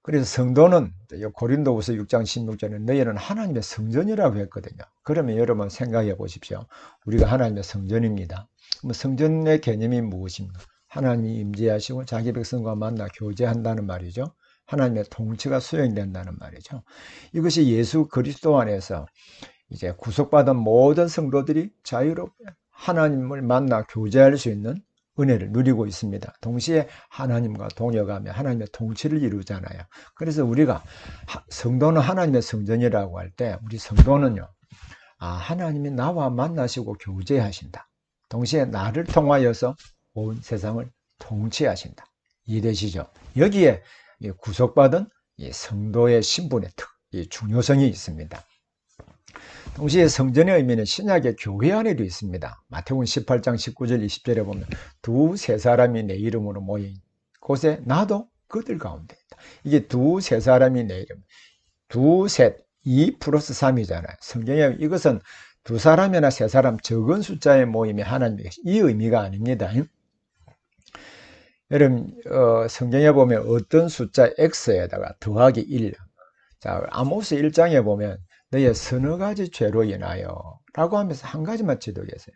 그래서 성도는 고린도후서 6장 16절에 너희는 하나님의 성전이라고 했거든요. 그러면 여러분 생각해 보십시오. 우리가 하나님의 성전입니다. 성전의 개념이 무엇입니까? 하나님이 임재하시고 자기 백성과 만나 교제한다는 말이죠. 하나님의 통치가 수행된다는 말이죠. 이것이 예수 그리스도 안에서 이제 구속받은 모든 성도들이 자유롭게 하나님을 만나 교제할 수 있는 은혜를 누리고 있습니다. 동시에 하나님과 동역하며 하나님의 통치를 이루잖아요. 그래서 우리가 성도는 하나님의 성전이라고 할 때 우리 성도는요, 하나님이 나와 만나시고 교제하신다. 동시에 나를 통하여서 온 세상을 통치하신다. 이해되시죠? 여기에 구속받은 성도의 신분의 중요성이 있습니다. 동시에 성전의 의미는 신약의 교회 안에도 있습니다. 마태복음 18장 19절 20절에 보면 두세 사람이 내 이름으로 모인 곳에 나도 그들 가운데 있다. 이게 두세 사람이 내 이름, 두셋 2 플러스 3이잖아요. 성경에 이것은 두 사람이나 세 사람 적은 숫자의 모임이 하나님의 이 의미가 아닙니다. 여러분 성경에 보면 어떤 숫자 x에다가 더하기 1, 자 아모스 1장에 보면 너의 서너 가지 죄로 인하여 라고 하면서 한 가지만 지도했어요.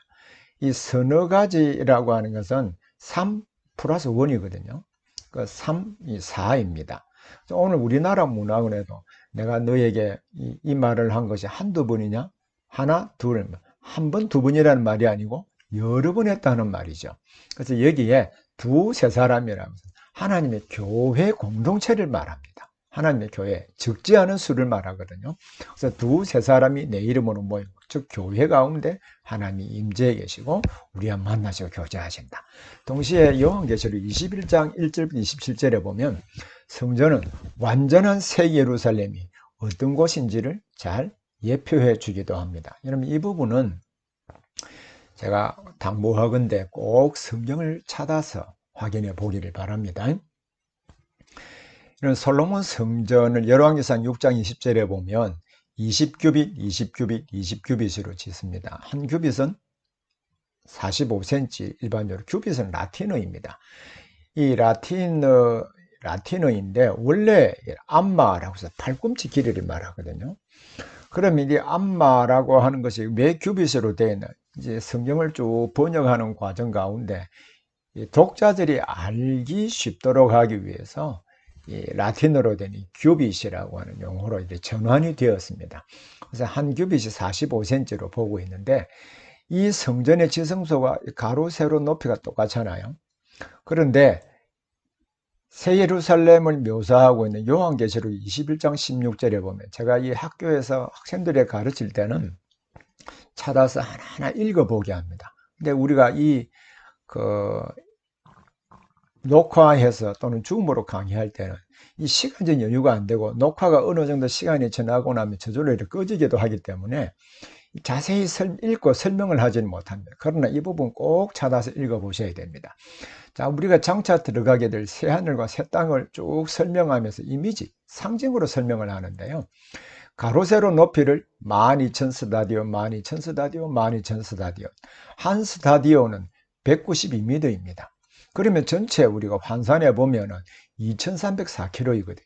이 서너 가지라고 하는 것은 3 플러스 1이거든요. 그 3이 4입니다. 오늘 우리나라 문화원에도 내가 너에게 이 말을 한 것이 한두 번이냐? 하나, 둘, 한 번, 두 번이라는 말이 아니고 여러 번 했다는 말이죠. 그래서 여기에 두세 사람이라고 하나님의 교회 공동체를 말합니다. 하나님의 교회, 적지 않은 수를 말하거든요. 그래서 두세 사람이 내 이름으로 모이고 즉 교회 가운데 하나님이 임재해 계시고 우리와 만나시고 교제하신다. 동시에 요한계시록 21장 1절부터 27절에 보면 성전은 완전한 새 예루살렘이 어떤 곳인지를 잘 예표해 주기도 합니다. 여러분 이 부분은 제가 당부하건대 꼭 성경을 찾아서 확인해 보기를 바랍니다. 이런 솔로몬 성전을 열왕기상 6장 20절에 보면 20규빗, 20규빗, 20규빗으로 짓습니다. 한 규빗은 45cm, 일반적으로 규빗은 라틴어입니다. 이 라틴어인데 원래 암마라고 해서 팔꿈치 길이를 말하거든요. 그러면 이 암마라고 하는 것이 왜 규빗으로 되어 있나? 이제 성경을 쭉 번역하는 과정 가운데 독자들이 알기 쉽도록 하기 위해서 이 라틴어로 된 이 규빗이라고 하는 용어로 이제 전환이 되었습니다. 그래서 한 규빗이 45cm로 보고 있는데 이 성전의 지성소가 가로 세로 높이가 똑같잖아요. 그런데 새 예루살렘을 묘사하고 있는 요한계시록 21장 16절에 보면 제가 이 학교에서 학생들에 가르칠 때는 찾아서 하나하나 읽어보게 합니다. 근데 우리가 녹화해서 또는 줌으로 강의할 때는 이 시간적 여유가 안 되고 녹화가 어느 정도 시간이 지나고 나면 저절로 이렇게 꺼지기도 하기 때문에 자세히 읽고 설명을 하지는 못합니다. 그러나 이 부분 꼭 찾아서 읽어보셔야 됩니다. 자, 우리가 장차 들어가게 될 새하늘과 새 땅을 쭉 설명하면서 이미지, 상징으로 설명을 하는데요. 가로 세로 높이를 12,000스타디온, 12,000스타디온, 12,000스타디온. 한 스타디온은 192m입니다. 그러면 전체 우리가 환산해 보면은 2,304km이거든요.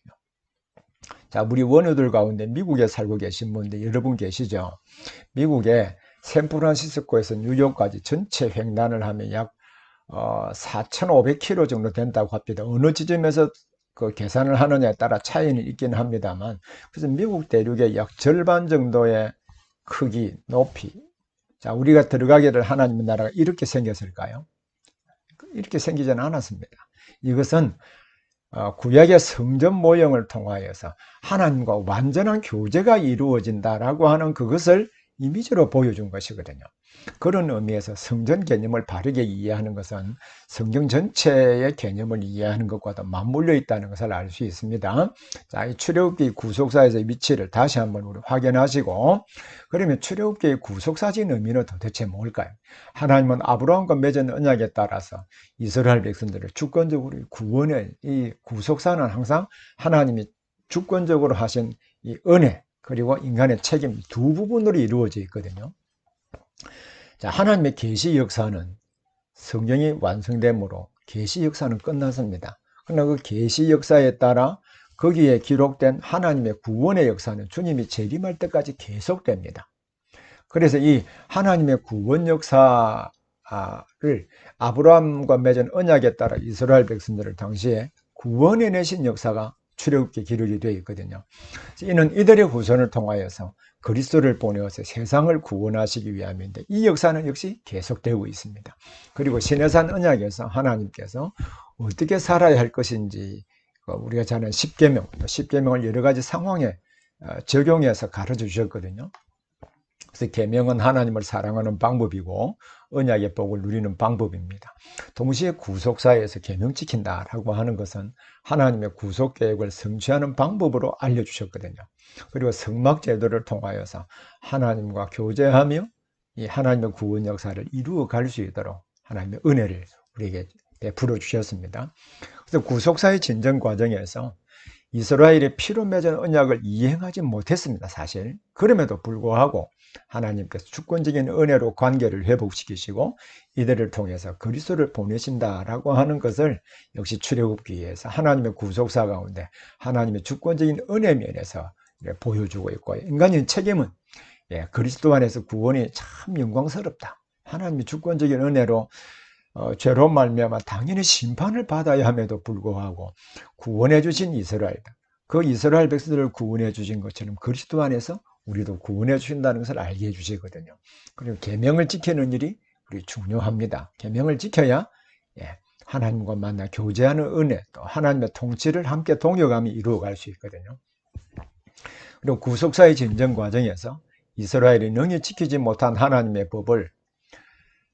자, 우리 원우들 가운데 미국에 살고 계신 분들 여러분 계시죠? 미국의 샌프란시스코에서 뉴욕까지 전체 횡단을 하면 약 4,500km 정도 된다고 합니다. 어느 지점에서 그 계산을 하느냐에 따라 차이는 있긴 합니다만, 그래서 미국 대륙의 약 절반 정도의 크기, 높이. 자, 우리가 들어가게 될 하나님의 나라가 이렇게 생겼을까요? 이렇게 생기지는 않았습니다. 이것은 구약의 성전 모형을 통하여서 하나님과 완전한 교제가 이루어진다라고 하는 그것을 이미지로 보여준 것이거든요. 그런 의미에서 성전 개념을 바르게 이해하는 것은 성경 전체의 개념을 이해하는 것과도 맞물려 있다는 것을 알 수 있습니다. 자, 이 출애굽기 구속사에서의 위치를 다시 한번 우리 확인하시고, 그러면 출애굽기의 구속사진 의미는 도대체 뭘까요? 하나님은 아브라함과 맺은 언약에 따라서 이스라엘 백성들을 주권적으로 구원의 이 구속사는 항상 하나님이 주권적으로 하신 이 은혜 그리고 인간의 책임 두 부분으로 이루어져 있거든요. 자, 하나님의 계시 역사는 성경이 완성되므로 계시 역사는 끝났습니다. 그러나 그 계시 역사에 따라 거기에 기록된 하나님의 구원의 역사는 주님이 재림할 때까지 계속됩니다. 그래서 이 하나님의 구원 역사를 아브라함과 맺은 언약에 따라 이스라엘 백성들을 당시에 구원해내신 역사가 출애굽기 기록이 되어 있거든요. 이는 이들의 후손을 통하여서 그리스도를 보내어서 세상을 구원하시기 위함인데 이 역사는 역시 계속되고 있습니다. 그리고 시내산 언약에서 하나님께서 어떻게 살아야 할 것인지 우리가 잘 아는 십계명을 여러 가지 상황에 적용해서 가르쳐 주셨거든요. 그래서 계명은 하나님을 사랑하는 방법이고 언약의 복을 누리는 방법입니다. 동시에 구속사에서 계명 지킨다라고 하는 것은 하나님의 구속 계획을 성취하는 방법으로 알려주셨거든요. 그리고 성막 제도를 통하여서 하나님과 교제하며 이 하나님의 구원 역사를 이루어 갈 수 있도록 하나님의 은혜를 우리에게 베풀어 주셨습니다. 그래서 구속사의 진정 과정에서 이스라엘이 피로 맺은 언약을 이행하지 못했습니다. 사실 그럼에도 불구하고 하나님께서 주권적인 은혜로 관계를 회복시키시고 이들을 통해서 그리스도를 보내신다라고 하는 것을 역시 출애굽기에서 하나님의 구속사 가운데 하나님의 주권적인 은혜 면에서 보여주고 있고, 인간의 책임은 그리스도 안에서 구원이 참 영광스럽다. 하나님의 주권적인 은혜로 죄로 말미암아 당연히 심판을 받아야 함에도 불구하고 구원해 주신 이스라엘, 그 이스라엘 백성들을 구원해 주신 것처럼 그리스도 안에서 우리도 구원해 주신다는 것을 알게 해 주시거든요. 그리고 계명을 지키는 일이 우리 중요합니다. 계명을 지켜야 하나님과 만나 교제하는 은혜, 또 하나님의 통치를 함께 동역하며 이루어갈 수 있거든요. 그리고 구속사의 진정 과정에서 이스라엘이 능히 지키지 못한 하나님의 법을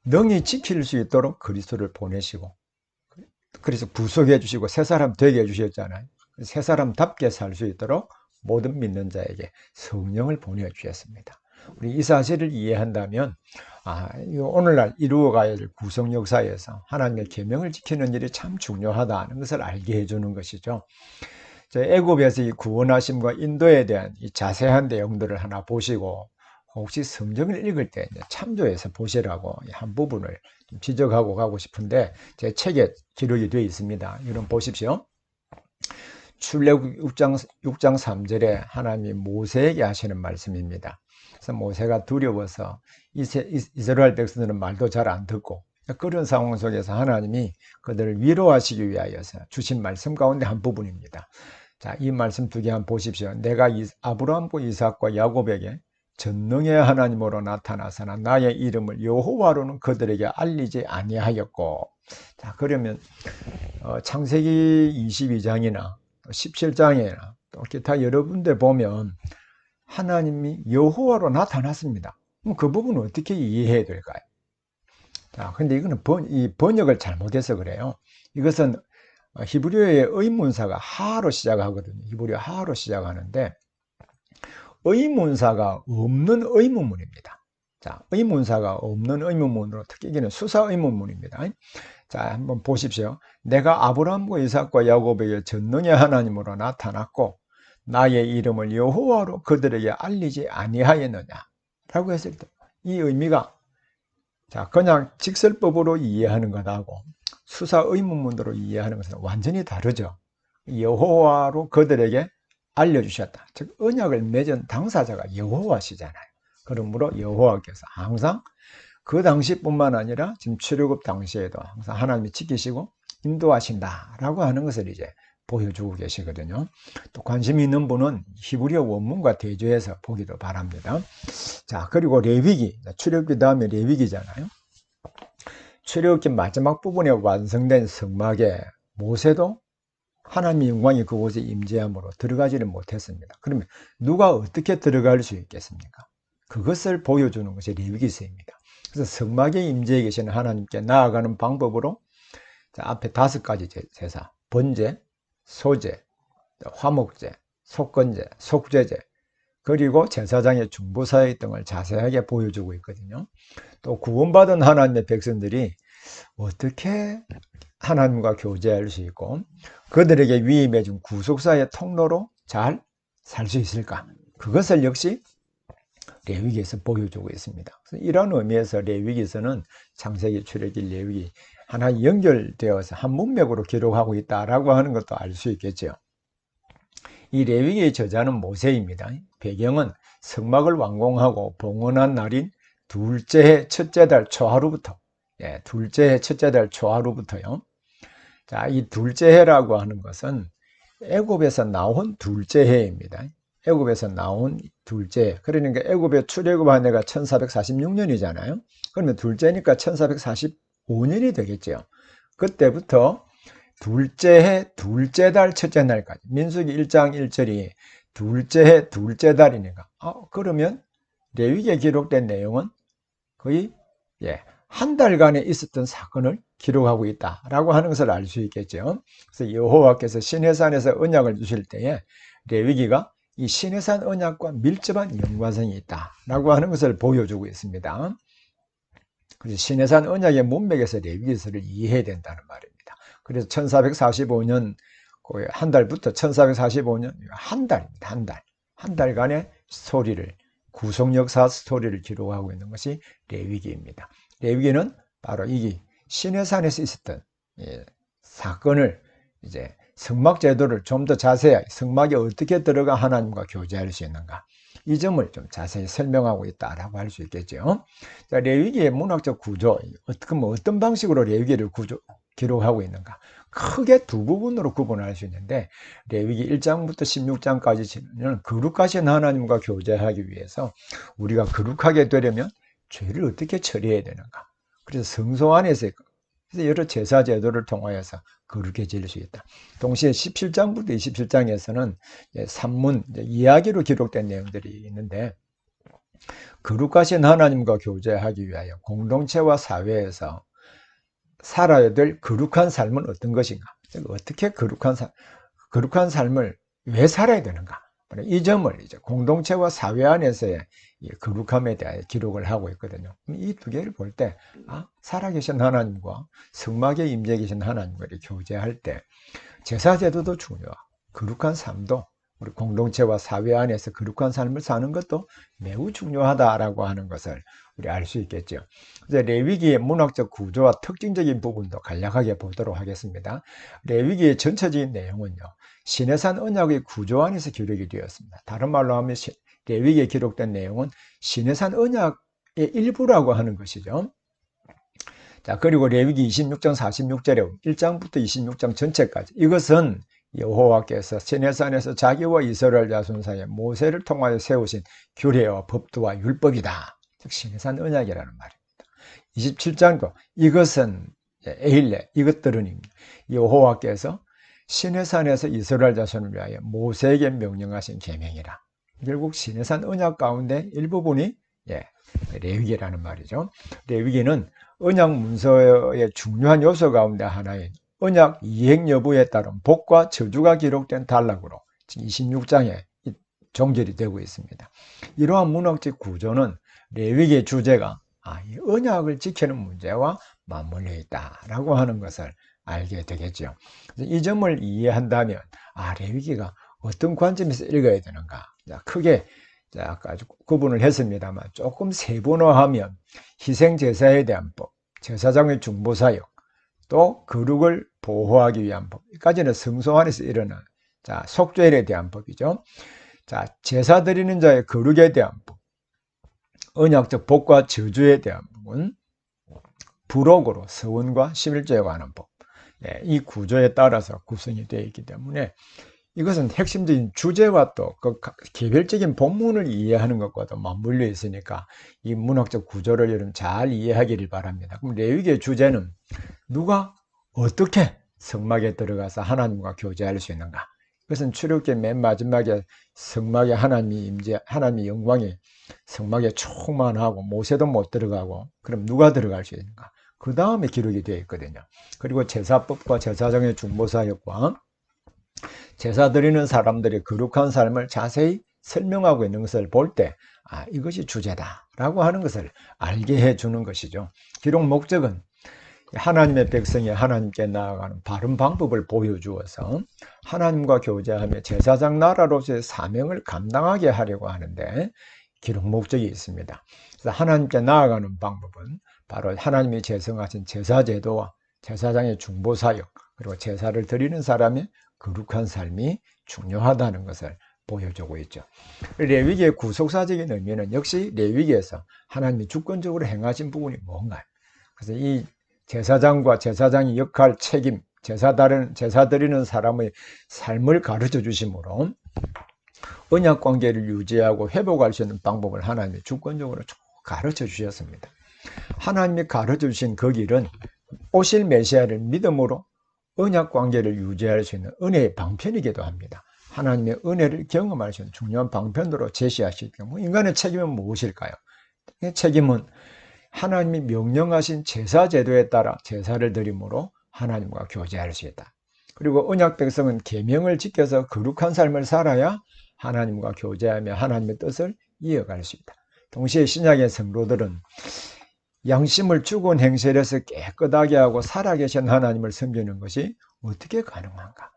능히 지킬 수 있도록 그리스도를 보내시고, 그래서 구속해 주시고 새 사람 되게 해주셨잖아요. 새 사람답게 살 수 있도록 모든 믿는 자에게 성령을 보내주셨습니다. 우리 이 사실을 이해한다면 오늘날 이루어가야 될 구속 역사에서 하나님의 계명을 지키는 일이 참 중요하다는 것을 알게 해주는 것이죠. 애굽에서 이 구원하심과 인도에 대한 이 자세한 내용들을 하나 보시고, 혹시 성경을 읽을 때 참조해서 보시라고 한 부분을 좀 지적하고 가고 싶은데, 제 책에 기록이 되어 있습니다. 이런 보십시오. 출애굽 6장 3절에 하나님이 모세에게 하시는 말씀입니다. 그래서 모세가 두려워서 이스라엘 백성들은 말도 잘 안 듣고, 그런 상황 속에서 하나님이 그들을 위로하시기 위하여서 주신 말씀 가운데 한 부분입니다. 자, 이 말씀 두 개 한번 보십시오. 내가 아브라함과 이삭과 야곱에게 전능의 하나님으로 나타나서나 나의 이름을 여호와로는 그들에게 알리지 아니하였고. 자, 그러면 창세기 22장이나 17장이나 또 기타 여러 군데 보면 하나님이 여호와로 나타났습니다. 그럼 그 부분은 어떻게 이해해야 될까요? 자, 근데 이거는 이 번역을 잘못해서 그래요. 이것은 히브리어의 의문사가 하로 시작하거든요. 히브리어 하로 시작하는데, 의문사가 없는 의문문입니다. 자, 의문사가 없는 의문문으로 특기기는 수사 의문문입니다. 자, 한번 보십시오. 내가 아브라함과 이삭과 야곱에게 전능의 하나님으로 나타났고 나의 이름을 여호와로 그들에게 알리지 아니하였느냐 라고 했을 때, 이 의미가 그냥 직설법으로 이해하는 것하고 수사 의문문으로 이해하는 것은 완전히 다르죠. 여호와로 그들에게 알려주셨다. 즉 언약을 맺은 당사자가 여호와시잖아요. 그러므로 여호와께서 항상 그 당시뿐만 아니라 지금 출애굽 당시에도 항상 하나님이 지키시고 인도하신다라고 하는 것을 이제 보여주고 계시거든요. 또 관심 있는 분은 히브리어 원문과 대조해서 보기도 바랍니다. 자, 그리고 레위기, 출애굽기 다음에 레위기잖아요. 출애굽기 마지막 부분에 완성된 성막에 모세도 하나님의 영광이 그곳에 임재함으로 들어가지를 못했습니다. 그러면 누가 어떻게 들어갈 수 있겠습니까? 그것을 보여주는 것이 레위기서입니다. 그래서 성막에 임재해 계시는 하나님께 나아가는 방법으로 앞에 5가지 제사, 번제, 소제, 화목제, 속건제, 속죄제, 그리고 제사장의 중보사역 등을 자세하게 보여주고 있거든요. 또 구원받은 하나님의 백성들이 어떻게 하나님과 교제할 수 있고 그들에게 위임해 준 구속사의 통로로 잘 살 수 있을까? 그것을 역시 레위기에서 보여주고 있습니다. 이런 의미에서 레위기서는 창세기, 출애굽기, 레위기 하나 연결되어서 한 문맥으로 기록하고 있다라고 하는 것도 알 수 있겠죠. 이 레위기의 저자는 모세입니다. 배경은 성막을 완공하고 봉헌한 날인 둘째 해 첫째 달 초하루부터, 둘째 해 첫째 달 초하루부터요. 자, 이 둘째 해라고 하는 것은 애굽에서 나온 둘째 해입니다. 애굽에서 나온 둘째 해. 그러니까 애굽에 출애굽한 해가 1446년이잖아요. 그러면 둘째니까 1445년이 되겠죠. 그때부터 둘째 해 둘째 달 첫째 날까지, 민수기 1장 1절이 둘째 해 둘째 달이니까 그러면 레위기에 기록된 내용은 거의 한 달간에 있었던 사건을 기록하고 있다라고 하는 것을 알 수 있겠죠. 그래서 여호와께서 시내산에서 언약을 주실 때에 레위기가 이 시내산 언약과 밀접한 연관성이 있다라고 하는 것을 보여주고 있습니다. 그래서 시내산 언약의 문맥에서 레위기서를 이해해야 된다는 말입니다. 그래서 1445년 한 달부터 1445년 한 달입니다. 한 달간의 스토리를, 구속 역사 스토리를 기록하고 있는 것이 레위기입니다. 레위기는 바로 이 시내산에서 있었던 사건을 이제 성막 제도를 좀 더 자세하게, 성막에 어떻게 들어가 하나님과 교제할 수 있는가, 이 점을 좀 자세히 설명하고 있다라고 할 수 있겠죠. 자, 레위기의 문학적 구조, 어떤 방식으로 레위기를 기록하고 있는가, 크게 두 부분으로 구분할 수 있는데, 레위기 1장부터 16장까지는 거룩하신 하나님과 교제하기 위해서 우리가 거룩하게 되려면 죄를 어떻게 처리해야 되는가, 그래서 성소 안에서 여러 제사 제도를 통하여서 거룩해질 수 있다. 동시에 17장부터 27장에서는 산문, 이야기로 기록된 내용들이 있는데, 거룩하신 하나님과 교제하기 위하여 공동체와 사회에서 살아야 될 거룩한 삶은 어떤 것인가? 어떻게 거룩한 삶을 왜 살아야 되는가? 이 점을 이제 공동체와 사회 안에서의 거룩함에 대해 기록을 하고 있거든요. 이 두 개를 볼 때, 살아계신 하나님과 성막에 임재 계신 하나님과 교제할 때 제사제도도 중요하고 거룩한 삶도 우리 공동체와 사회 안에서 거룩한 삶을 사는 것도 매우 중요하다라고 하는 것을 우리 알 수 있겠죠. 이제 레위기의 문학적 구조와 특징적인 부분도 간략하게 보도록 하겠습니다. 레위기의 전체적인 내용은요, 시내산 언약의 구조 안에서 기록이 되었습니다. 다른 말로 하면 레위기에 기록된 내용은 시내산 언약의 일부라고 하는 것이죠. 자, 그리고 레위기 26장 46절에 1장부터 26장 전체까지, 이것은 여호와께서 시내산에서 자기와 이스라엘 자손 사이에 모세를 통하여 세우신 규례와 법도와 율법이다. 즉 시내산 언약이라는 말입니다. 27장도 이것은 에일레, 이것들은 여호와께서 시내산에서 이스라엘 자손을 위하여 모세에게 명령하신 계명이라. 결국 시내산 언약 가운데 일부분이 레위기라는 말이죠. 레위기는 언약 문서의 중요한 요소 가운데 하나인 언약 이행 여부에 따른 복과 저주가 기록된 단락으로 26장에 종결이 되고 있습니다. 이러한 문학적 구조는 레위기의 주제가 이 언약을 지키는 문제와 맞물려 있다라고 하는 것을 알게 되겠죠. 이 점을 이해한다면 레위기가 어떤 관점에서 읽어야 되는가? 크게 아까 구분을 했습니다만 조금 세분화하면 희생제사에 대한 법, 제사장의 중보사역, 또 거룩을 보호하기 위한 법까지는 성소 안에서 일어난 속죄일에 대한 법이죠. 제사 드리는 자의 거룩에 대한 법, 언약적 복과 저주에 대한 부분, 부록으로 서원과 11조에 관한 법, 이 구조에 따라서 구성이 되어 있기 때문에 이것은 핵심적인 주제와 또 그 개별적인 본문을 이해하는 것과도 맞물려 있으니까 이 문학적 구조를 여러분 잘 이해하기를 바랍니다. 그럼 레위기의 주제는 누가 어떻게 성막에 들어가서 하나님과 교제할 수 있는가? 이것은 출애굽기 맨 마지막에 성막에 하나님의 영광이 성막에 충만하고 모세도 못 들어가고, 그럼 누가 들어갈 수 있는가? 그 다음에 기록이 되어 있거든요. 그리고 제사법과 제사장의 중보사역과 제사 드리는 사람들의 거룩한 삶을 자세히 설명하고 있는 것을 볼 때 이것이 주제다라고 하는 것을 알게 해주는 것이죠. 기록 목적은 하나님의 백성이 하나님께 나아가는 바른 방법을 보여주어서 하나님과 교제하며 제사장 나라로서의 사명을 감당하게 하려고 하는데 기록 목적이 있습니다. 그래서 하나님께 나아가는 방법은 바로 하나님이 제정하신 제사제도와 제사장의 중보사역, 그리고 제사를 드리는 사람의 거룩한 삶이 중요하다는 것을 보여주고 있죠. 레위기의 구속사적인 의미는 역시 레위기에서 하나님이 주권적으로 행하신 부분이 뭔가요? 그래서 이 제사장과 제사장의 역할, 책임, 제사 드리는 사람의 삶을 가르쳐 주심으로 언약 관계를 유지하고 회복할 수 있는 방법을 하나님이 주권적으로 가르쳐 주셨습니다. 하나님이 가르쳐 주신 그 길은 오실 메시아를 믿음으로 언약 관계를 유지할 수 있는 은혜의 방편이기도 합니다. 하나님의 은혜를 경험할 수 있는 중요한 방편으로 제시하시기 때문에 인간의 책임은 무엇일까요? 책임은 하나님이 명령하신 제사 제도에 따라 제사를 드림으로 하나님과 교제할 수 있다. 그리고 언약 백성은 계명을 지켜서 거룩한 삶을 살아야 하나님과 교제하며 하나님의 뜻을 이어갈 수 있다. 동시에 신약의 성도들은 양심을 죽은 행실에서 깨끗하게 하고 살아계신 하나님을 섬기는 것이 어떻게 가능한가?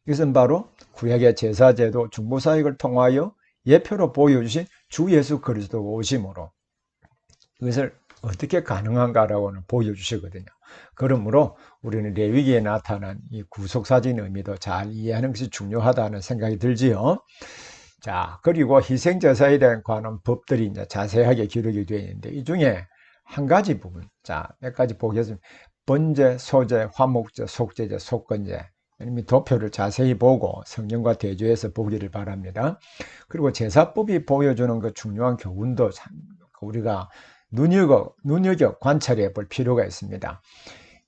이것은 바로 구약의 제사제도 중보사역을 통하여 예표로 보여주신 주 예수 그리스도가 오심으로 이것을 어떻게 가능한가라고는 보여주시거든요. 그러므로 우리는 레위기에 나타난 이 구속사적인 의미도 잘 이해하는 것이 중요하다는 생각이 들지요. 자, 그리고 희생제사에 대한 관한 법들이 이제 자세하게 기록이 되어 있는데 이 중에 한 가지 부분, 몇 가지 보겠습니다. 번제, 소제, 화목제, 속제제, 속건제, 도표를 자세히 보고 성경과 대조해서 보기를 바랍니다. 그리고 제사법이 보여주는 그 중요한 교훈도 우리가 눈여겨 관찰해 볼 필요가 있습니다.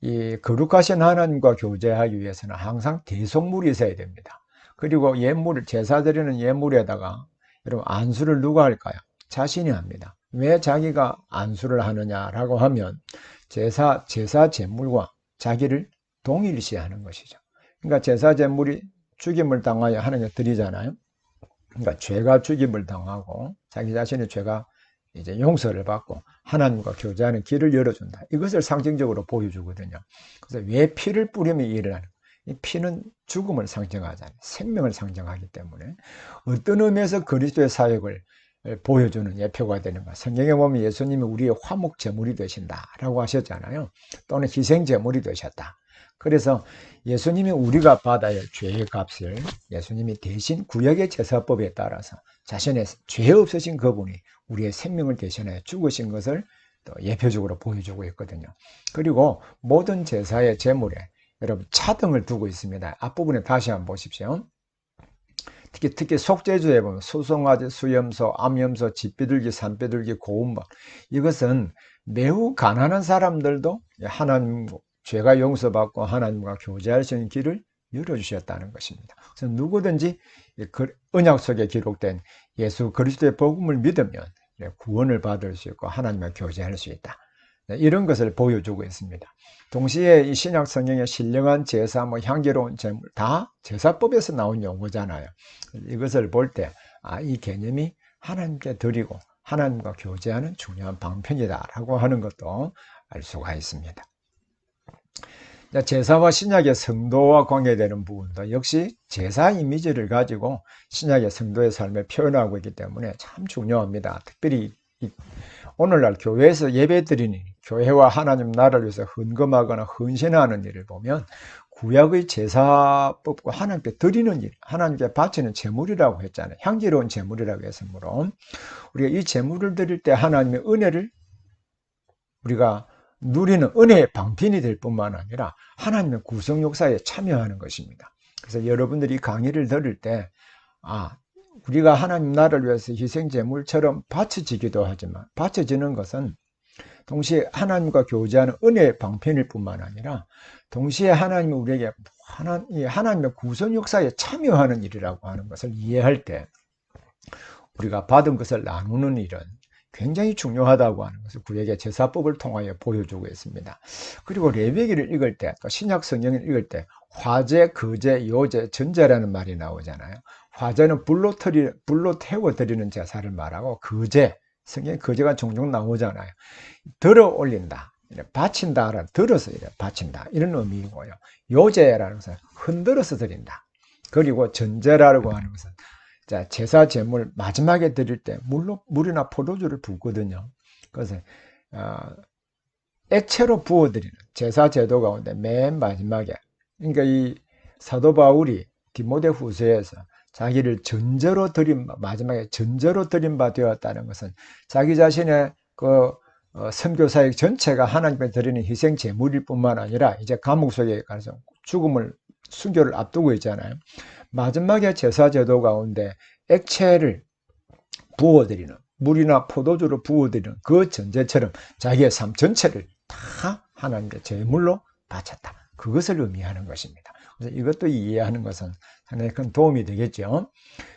이 거룩하신 하나님과 교제하기 위해서는 항상 대속물이 있어야 됩니다. 그리고 제사 드리는 예물에다가 여러분 안수를 누가 할까요? 자신이 합니다. 왜 자기가 안수를 하느냐라고 하면 제사 제물과 자기를 동일시하는 것이죠. 그러니까 제사 제물이 죽임을 당하여 하나님께 드리잖아요. 그러니까 죄가 죽임을 당하고 자기 자신의 죄가 이제 용서를 받고 하나님과 교제하는 길을 열어준다. 이것을 상징적으로 보여주거든요. 그래서 왜 피를 뿌리면 일어나는? 이 피는 죽음을 상징하잖아요. 생명을 상징하기 때문에 어떤 의미에서 그리스도의 사역을 보여주는 예표가 되는가. 성경에 보면 예수님이 우리의 화목 제물이 되신다라고 하셨잖아요. 또는 희생 제물이 되셨다. 그래서 예수님이 우리가 받아야 할 죄의 값을 예수님이 대신 구약의 제사법에 따라서 자신의 죄 없으신 그분이 우리의 생명을 대신하여 죽으신 것을 또 예표적으로 보여주고 있거든요. 그리고 모든 제사의 제물에 여러분 차등을 두고 있습니다. 앞부분에 다시 한번 보십시오. 특히 속죄주에 보면 수송아지, 수염소, 암염소, 집비둘기, 산비둘기, 고운박, 이것은 매우 가난한 사람들도 하나님 죄가 용서받고 하나님과 교제할 수 있는 길을 열어주셨다는 것입니다. 그래서 누구든지 언약 속에 기록된 예수 그리스도의 복음을 믿으면 구원을 받을 수 있고 하나님과 교제할 수 있다. 이런 것을 보여주고 있습니다. 동시에 이 신약 성경의 신령한 제사, 향기로운 제물 다 제사법에서 나온 용어잖아요. 이것을 볼 때 이 개념이 하나님께 드리고 하나님과 교제하는 중요한 방편이다라고 하는 것도 알 수가 있습니다. 제사와 신약의 성도와 관계되는 부분도 역시 제사 이미지를 가지고 신약의 성도의 삶을 표현하고 있기 때문에 참 중요합니다. 특별히 오늘날 교회에서 예배드리는 교회와 하나님 나라를 위해서 헌금하거나 헌신하는 일을 보면 구약의 제사법과 하나님께 드리는 일, 하나님께 바치는 제물이라고 했잖아요. 향기로운 제물이라고 했으므로 우리가 이 제물을 드릴 때 하나님의 은혜를 우리가 누리는 은혜의 방편이 될 뿐만 아니라 하나님의 구속 역사에 참여하는 것입니다. 그래서 여러분들이 강의를 들을 때 우리가 하나님 나라를 위해서 희생제물처럼 바쳐지기도 하지만 바쳐지는 것은 동시에 하나님과 교제하는 은혜의 방편일 뿐만 아니라 동시에 하나님이 우리에게 하나님의 구속 역사에 참여하는 일이라고 하는 것을 이해할 때 우리가 받은 것을 나누는 일은 굉장히 중요하다고 하는 것을 구약의 제사법을 통하여 보여주고 있습니다. 그리고 레위기를 읽을 때, 또 신약 성경을 읽을 때 화제, 거제, 요제, 전제라는 말이 나오잖아요. 화제는 불로 태워 드리는 제사를 말하고 거제, 성경에 거제가 종종 나오잖아요. 들어 올린다, 바친다, 들어서 바친다 이런 의미이고요. 요제라는 것은 흔들어서 드린다. 그리고 전제라고 하는 것은 제사 제물 마지막에 드릴 때 물이나 포도주를 붓거든요. 그래서 액체로 부어드리는 제사 제도 가운데 맨 마지막에, 그러니까 이 사도 바울이 디모데후서에서 자기를 마지막에 전제로 드린 바 되었다는 것은 자기 자신의 선교 사역 전체가 하나님께 드리는 희생 제물일 뿐만 아니라 이제 감옥 속에 가서 순교를 앞두고 있잖아요. 마지막에 제사 제도 가운데 액체를 부어드리는, 물이나 포도주를 부어드리는 그 전제처럼 자기의 삶 전체를 다 하나님께 제물로 바쳤다. 그것을 의미하는 것입니다. 그래서 이것도 이해하는 것은 상당히 큰 도움이 되겠죠.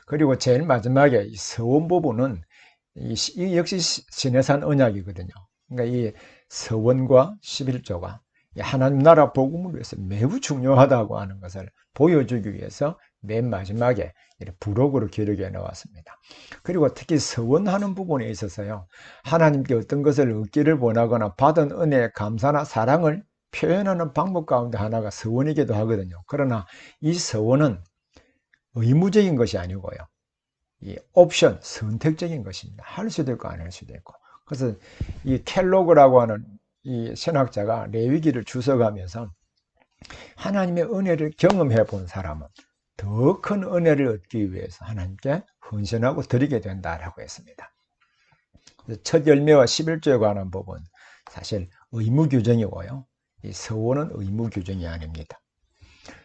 그리고 제일 마지막에 이 서원 부분은 이 역시 시내산 언약이거든요. 그러니까 이 서원과 11조가 하나님 나라 복음을 위해서 매우 중요하다고 하는 것을 보여주기 위해서 맨 마지막에 부록으로 기록해 놓았습니다. 그리고 특히 서원하는 부분에 있어서요, 하나님께 어떤 것을 얻기를 원하거나 받은 은혜의 감사나 사랑을 표현하는 방법 가운데 하나가 서원이기도 하거든요. 그러나 이 서원은 의무적인 것이 아니고요, 이 옵션, 선택적인 것입니다. 할 수도 있고 안 할 수도 있고. 그래서 이 켈로그라고 하는 이 신학자가 레위기를 주석하면서 하나님의 은혜를 경험해 본 사람은 더 큰 은혜를 얻기 위해서 하나님께 헌신하고 드리게 된다라고 했습니다. 첫 열매와 11조에 관한 부분, 사실 의무 규정이고요. 이 서원은 의무 규정이 아닙니다.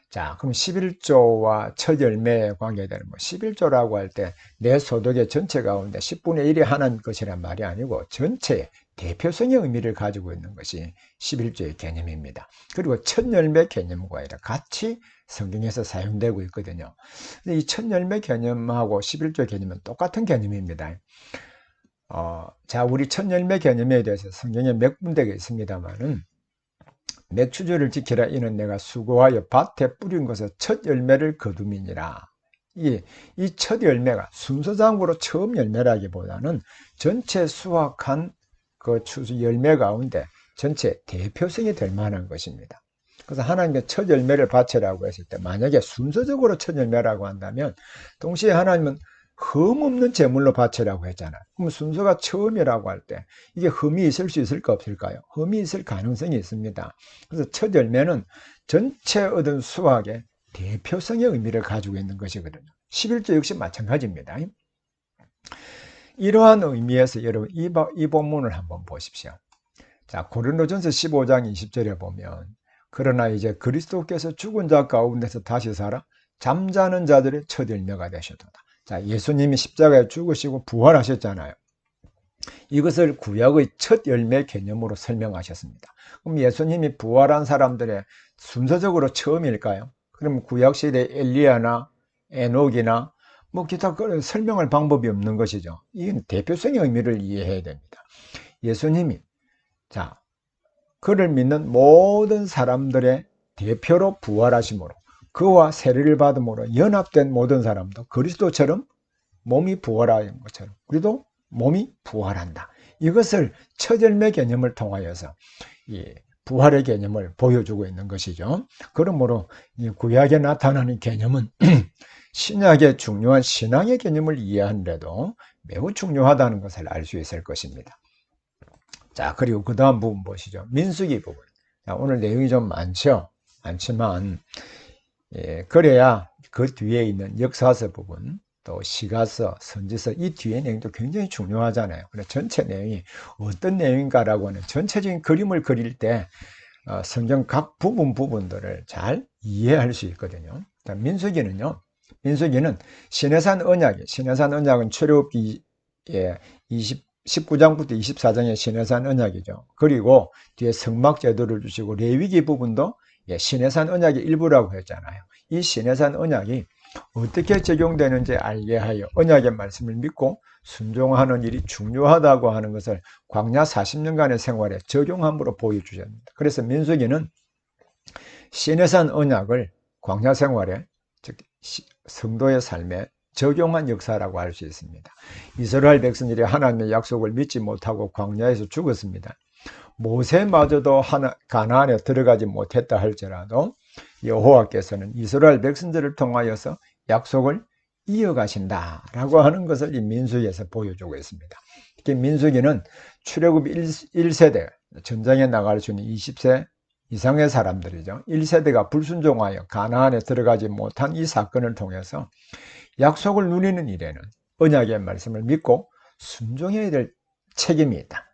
자, 그럼 11조와 첫 열매에 관계되는 11조라고 할 때 내 소득의 전체 가운데 10분의 1이 하나님 것이란 말이 아니고 전체의 대표성의 의미를 가지고 있는 것이 11조의 개념입니다. 그리고 첫 열매 개념과 같이 성경에서 사용되고 있거든요. 이 첫 열매 개념하고 11조 개념은 똑같은 개념입니다. 자, 우리 첫 열매 개념에 대해서 성경에 몇 군데가 있습니다만은, 맥추주를 지키라 이는 내가 수고하여 밭에 뿌린 것에 첫 열매를 거둠이니라. 이 첫 열매가 순서상으로 처음 열매라기보다는 전체 수확한 그 열매 가운데 전체 대표성이 될 만한 것입니다. 그래서 하나님께 첫 열매를 바치라고 했을 때, 만약에 순서적으로 첫 열매라고 한다면 동시에 하나님은 흠 없는 제물로 바치라고 했잖아요. 그럼 순서가 처음이라고 할 때 이게 흠이 있을 수 있을까 없을까요? 흠이 있을 가능성이 있습니다. 그래서 첫 열매는 전체 얻은 수확의 대표성의 의미를 가지고 있는 것이거든요. 11조 역시 마찬가지입니다. 이러한 의미에서 여러분 이 본문을 한번 보십시오. 자, 고린도전서 15장 20절에 보면, 그러나 이제 그리스도께서 죽은 자 가운데서 다시 살아 잠자는 자들의 첫 열매가 되셨도다. 자, 예수님이 십자가에 죽으시고 부활하셨잖아요. 이것을 구약의 첫 열매 개념으로 설명하셨습니다. 그럼 예수님이 부활한 사람들의 순서적으로 처음일까요? 그럼 구약시대 엘리야나 에녹이나 뭐 기타 설명할 방법이 없는 것이죠. 이건 대표성의 의미를 이해해야 됩니다. 예수님이 자, 그를 믿는 모든 사람들의 대표로 부활하심으로 그와 세례를 받음으로 연합된 모든 사람도 그리스도처럼 몸이 부활하는 것처럼 우리도 몸이 부활한다. 이것을 첫 열매 개념을 통하여서 이 부활의 개념을 보여주고 있는 것이죠. 그러므로 이 구약에 나타나는 개념은 신약의 중요한 신앙의 개념을 이해하는데도 매우 중요하다는 것을 알 수 있을 것입니다. 자, 그리고 그 다음 부분 보시죠. 민수기 부분. 자, 오늘 내용이 좀 많지만 그래야 그 뒤에 있는 역사서 부분, 또 시가서, 선지서, 이 뒤에 내용도 굉장히 중요하잖아요. 그래서 전체 내용이 어떤 내용인가라고 하는 전체적인 그림을 그릴 때 성경 각 부분들을 잘 이해할 수 있거든요. 민수기는 시내산 언약은 출애굽기 19장부터 24장의 시내산 언약이죠. 그리고 뒤에 성막 제도를 주시고 레위기 부분도 시내산 언약의 일부라고 했잖아요. 이 시내산 언약이 어떻게 적용되는지 알게 하여 언약의 말씀을 믿고 순종하는 일이 중요하다고 하는 것을 광야 40년간의 생활에 적용함으로 보여주셨습니다. 그래서 민수기는 시내산 언약을 광야 생활에, 즉 성도의 삶에 적용한 역사라고 할 수 있습니다. 이스라엘 백성들이 하나님의 약속을 믿지 못하고 광야에서 죽었습니다. 모세마저도 가나안에 들어가지 못했다 할지라도 여호와께서는 이스라엘 백성들을 통하여서 약속을 이어가신다라고 하는 것을 이 민수기에서 보여주고 있습니다. 특히 민수기는 출애굽 1세대, 전쟁에 나갈 수 있는 20세 이상의 사람들이죠. 1세대가 불순종하여 가나안에 들어가지 못한 이 사건을 통해서 약속을 누리는 일에는 언약의 말씀을 믿고 순종해야 될 책임이 있다.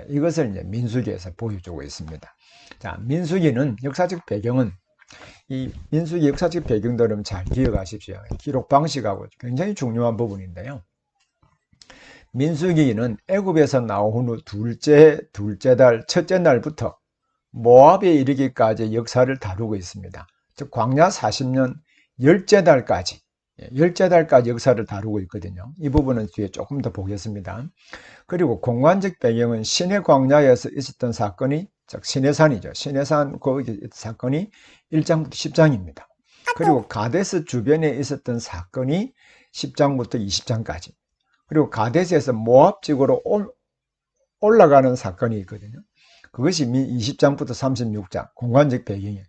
이것을 이제 민수기에서 보여주고 있습니다. 자, 민수기는 역사적 배경은 이 민수기 역사적 배경들은 잘 기억하십시오. 기록 방식하고 굉장히 중요한 부분인데요. 민수기는 애굽에서 나온 후 둘째 달 첫째 날부터 모압에 이르기까지 역사를 다루고 있습니다. 즉 광야 40년 열째 달까지 역사를 다루고 있거든요. 이 부분은 뒤에 조금 더 보겠습니다. 그리고 공간적 배경은 시내 광야에서 있었던 사건이, 즉 시내산이죠. 시내산 그 사건이 1장부터 10장입니다. 그리고 가데스 주변에 있었던 사건이 10장부터 20장까지. 그리고 가데스에서 모압 지구로 올라가는 사건이 있거든요. 그것이 20장부터 36장 공간적 배경이에요.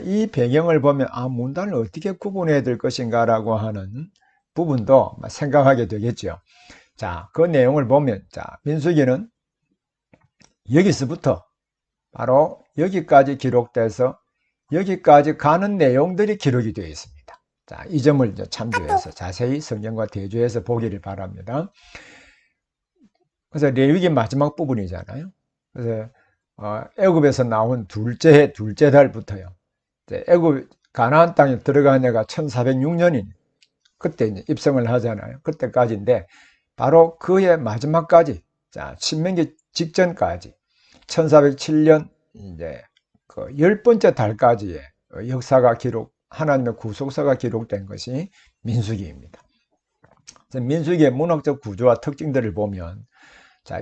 이 배경을 보면 문단을 어떻게 구분해야 될 것인가 라고 하는 부분도 생각하게 되겠죠. 자, 그 내용을 보면 민수기는 여기서부터 바로 여기까지 기록돼서 여기까지 가는 내용들이 기록이 되어 있습니다. 자, 이 점을 참조해서 자세히 성경과 대조해서 보기를 바랍니다. 그래서 레위기 마지막 부분이잖아요. 그래서 애굽에서 나온 둘째 달부터요. 애굽 가나안 땅에 들어간 해가 1406년이니 그때 이제 입성을 하잖아요. 그때까지인데 바로 그의 마지막까지, 자, 신명기 직전까지 1407년 이제 그 10번째 달까지의 역사가 하나님의 구속사가 기록된 것이 민수기입니다. 민수기의 문학적 구조와 특징들을 보면 자,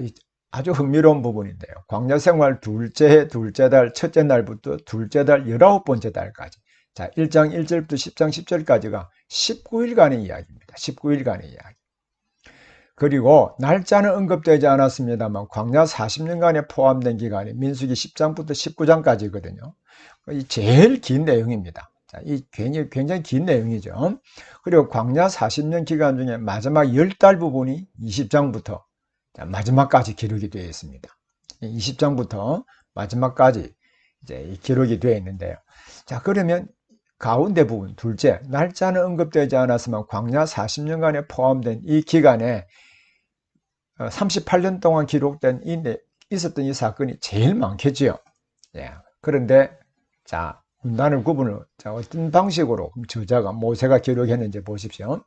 아주 흥미로운 부분인데요. 광야 생활 둘째 달, 첫째 날부터 둘째 달 19번째 달까지. 자, 1장 1절부터 10장 10절까지가 19일간의 이야기입니다. 19일간의 이야기. 그리고 날짜는 언급되지 않았습니다만 광야 40년간에 포함된 기간이 민수기 10장부터 19장까지거든요. 이 제일 긴 내용입니다. 자, 이 굉장히 긴 내용이죠. 그리고 광야 40년 기간 중에 마지막 10달 부분이 20장부터 마지막까지 기록이 되어 있습니다. 20장부터 마지막까지 이제 기록이 되어 있는데요. 자, 그러면 가운데 부분, 둘째, 날짜는 언급되지 않았으면 광야 40년간에 포함된 이 기간에 38년 동안 기록된 있었던 이 사건이 제일 많겠지요. 예. 그런데, 자, 군단을 자, 어떤 방식으로 저자가, 모세가 기록했는지 보십시오.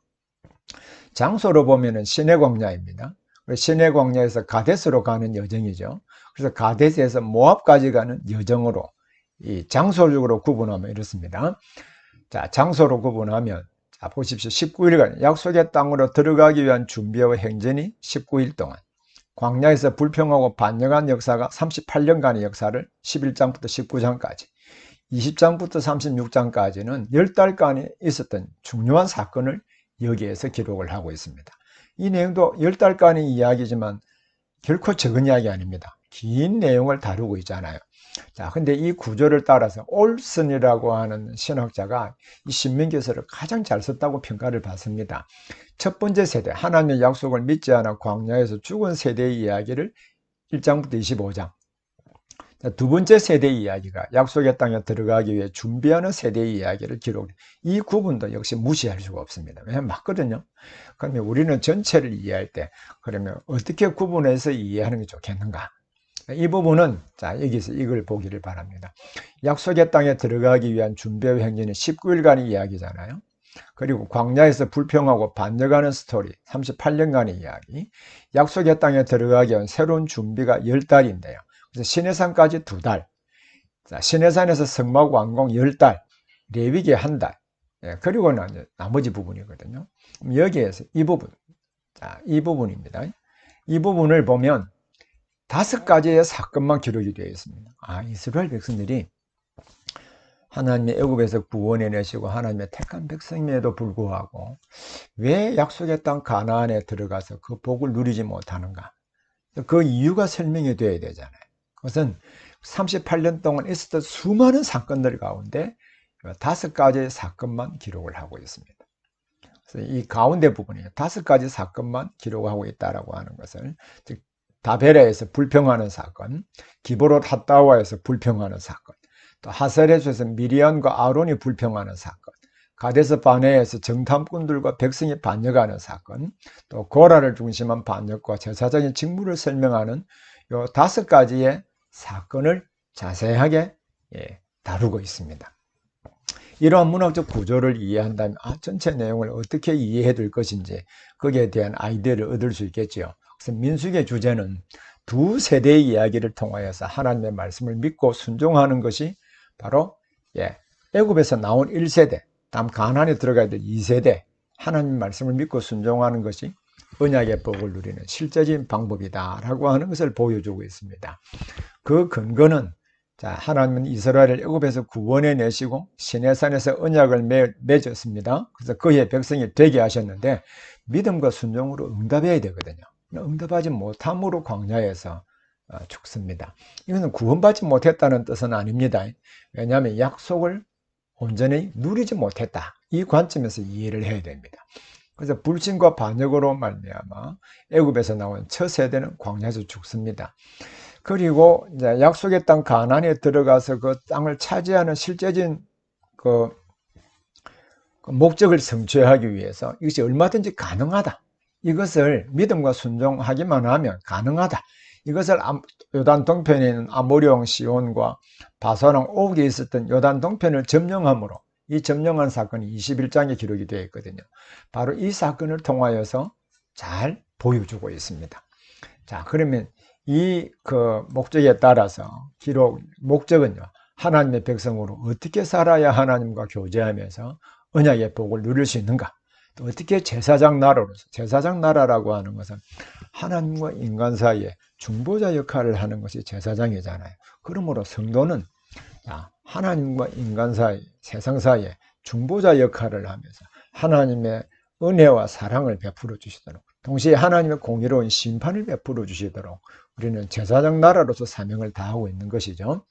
장소로 보면은 시내 광야입니다. 시내 광야에서 가데스로 가는 여정이죠. 그래서 가데스에서 모압까지 가는 여정으로 이 장소적으로 구분하면 이렇습니다. 자, 장소로 구분하면 자, 보십시오. 19일간 약속의 땅으로 들어가기 위한 준비와 행전이 19일 동안, 광야에서 불평하고 반역한 역사가 38년간의 역사를 11장부터 19장까지, 20장부터 36장까지는 10달간에 있었던 중요한 사건을 여기에서 기록을 하고 있습니다. 이 내용도 10달간의 이야기지만 결코 적은 이야기 아닙니다. 긴 내용을 다루고 있잖아요. 자, 근데 이 구조를 따라서 올슨이라고 하는 신학자가 이 신명기서를 가장 잘 썼다고 평가를 받습니다. 첫 번째 세대, 하나님의 약속을 믿지 않아 광야에서 죽은 세대의 이야기를 1장부터 25장. 자, 두 번째 세대의 이야기가 약속의 땅에 들어가기 위해 준비하는 세대의 이야기를 기록해. 이 구분도 역시 무시할 수가 없습니다. 왜냐하면 맞거든요. 그러면 우리는 전체를 이해할 때 그러면 어떻게 구분해서 이해하는 게 좋겠는가? 이 부분은 자, 여기서 이걸 보기를 바랍니다. 약속의 땅에 들어가기 위한 준비와 행진은 19일간의 이야기잖아요. 그리고 광야에서 불평하고 반역하는 스토리 38년간의 이야기. 약속의 땅에 들어가기 위한 새로운 준비가 10달인데요. 그래서 시내산까지 2달. 자, 시내산에서 성막 완공 10달. 레위기 1달. 예, 그리고는 나머지 부분이거든요. 여기에서 이 부분. 자, 이 부분입니다. 이 부분을 보면 5가지의 사건만 기록이 되어 있습니다. 아, 이스라엘 백성들이 하나님의 애굽에서 구원해내시고 하나님의 택한 백성임에도 불구하고 왜 약속의 땅 가나안에 들어가서 그 복을 누리지 못하는가? 그 이유가 설명이 되어야 되잖아요. 그것은 38년 동안 있었던 수많은 사건들 가운데 5가지의 사건만 기록을 하고 있습니다. 그래서 이 가운데 부분이 5가지 사건만 기록하고 있다라고 하는 것을, 즉 다베라에서 불평하는 사건, 기브롯 핫다와에서 불평하는 사건, 또 하셀에서 미리암과 아론이 불평하는 사건, 가데스 바네에서 정탐꾼들과 백성이 반역하는 사건, 또 고라를 중심한 반역과 제사장의 직무를 설명하는 이 5가지의 사건을 자세하게 다루고 있습니다. 이러한 문학적 구조를 이해한다면 전체 내용을 어떻게 이해해 될 것인지 거기에 대한 아이디어를 얻을 수 있겠지요. 그래서 민수기의 주제는 두 세대의 이야기를 통하여서 하나님의 말씀을 믿고 순종하는 것이 바로 애굽에서 나온 1세대, 다음 가나안에 들어가야 될 2세대, 하나님의 말씀을 믿고 순종하는 것이 언약의 복을 누리는 실제적인 방법이다라고 하는 것을 보여주고 있습니다. 그 근거는 자, 하나님은 이스라엘을 애굽에서 구원해 내시고 시내산에서 언약을 맺었습니다. 그래서 그의 백성이 되게 하셨는데 믿음과 순종으로 응답해야 되거든요. 응답하지 못함으로 광야에서 죽습니다. 이거는 구원받지 못했다는 뜻은 아닙니다. 왜냐하면 약속을 온전히 누리지 못했다. 이 관점에서 이해를 해야 됩니다. 그래서 불신과 반역으로 말미암아 애굽에서 나온 첫 세대는 광야에서 죽습니다. 그리고 이제 약속의 땅 가나안에 들어가서 그 땅을 차지하는 실제적인 그 목적을 성취하기 위해서 이것이 얼마든지 가능하다. 이것을 믿음과 순종하기만 하면 가능하다. 이것을 요단 동편에 있는 아모리 왕 시온과 바산 왕 옥에 있었던 요단 동편을 점령함으로, 이 점령한 사건이 21장에 기록이 되어 있거든요. 바로 이 사건을 통하여서 잘 보여주고 있습니다. 자, 그러면 이 목적에 따라서 목적은요, 하나님의 백성으로 어떻게 살아야 하나님과 교제하면서 언약의 복을 누릴 수 있는가? 또 어떻게 제사장 나라로서, 제사장 나라라고 하는 것은 하나님과 인간 사이에 중보자 역할을 하는 것이 제사장이잖아요. 그러므로 성도는 하나님과 인간 사이, 세상 사이에 중보자 역할을 하면서 하나님의 은혜와 사랑을 베풀어 주시도록, 동시에 하나님의 공의로운 심판을 베풀어 주시도록 우리는 제사장 나라로서 사명을 다하고 있는 것이죠.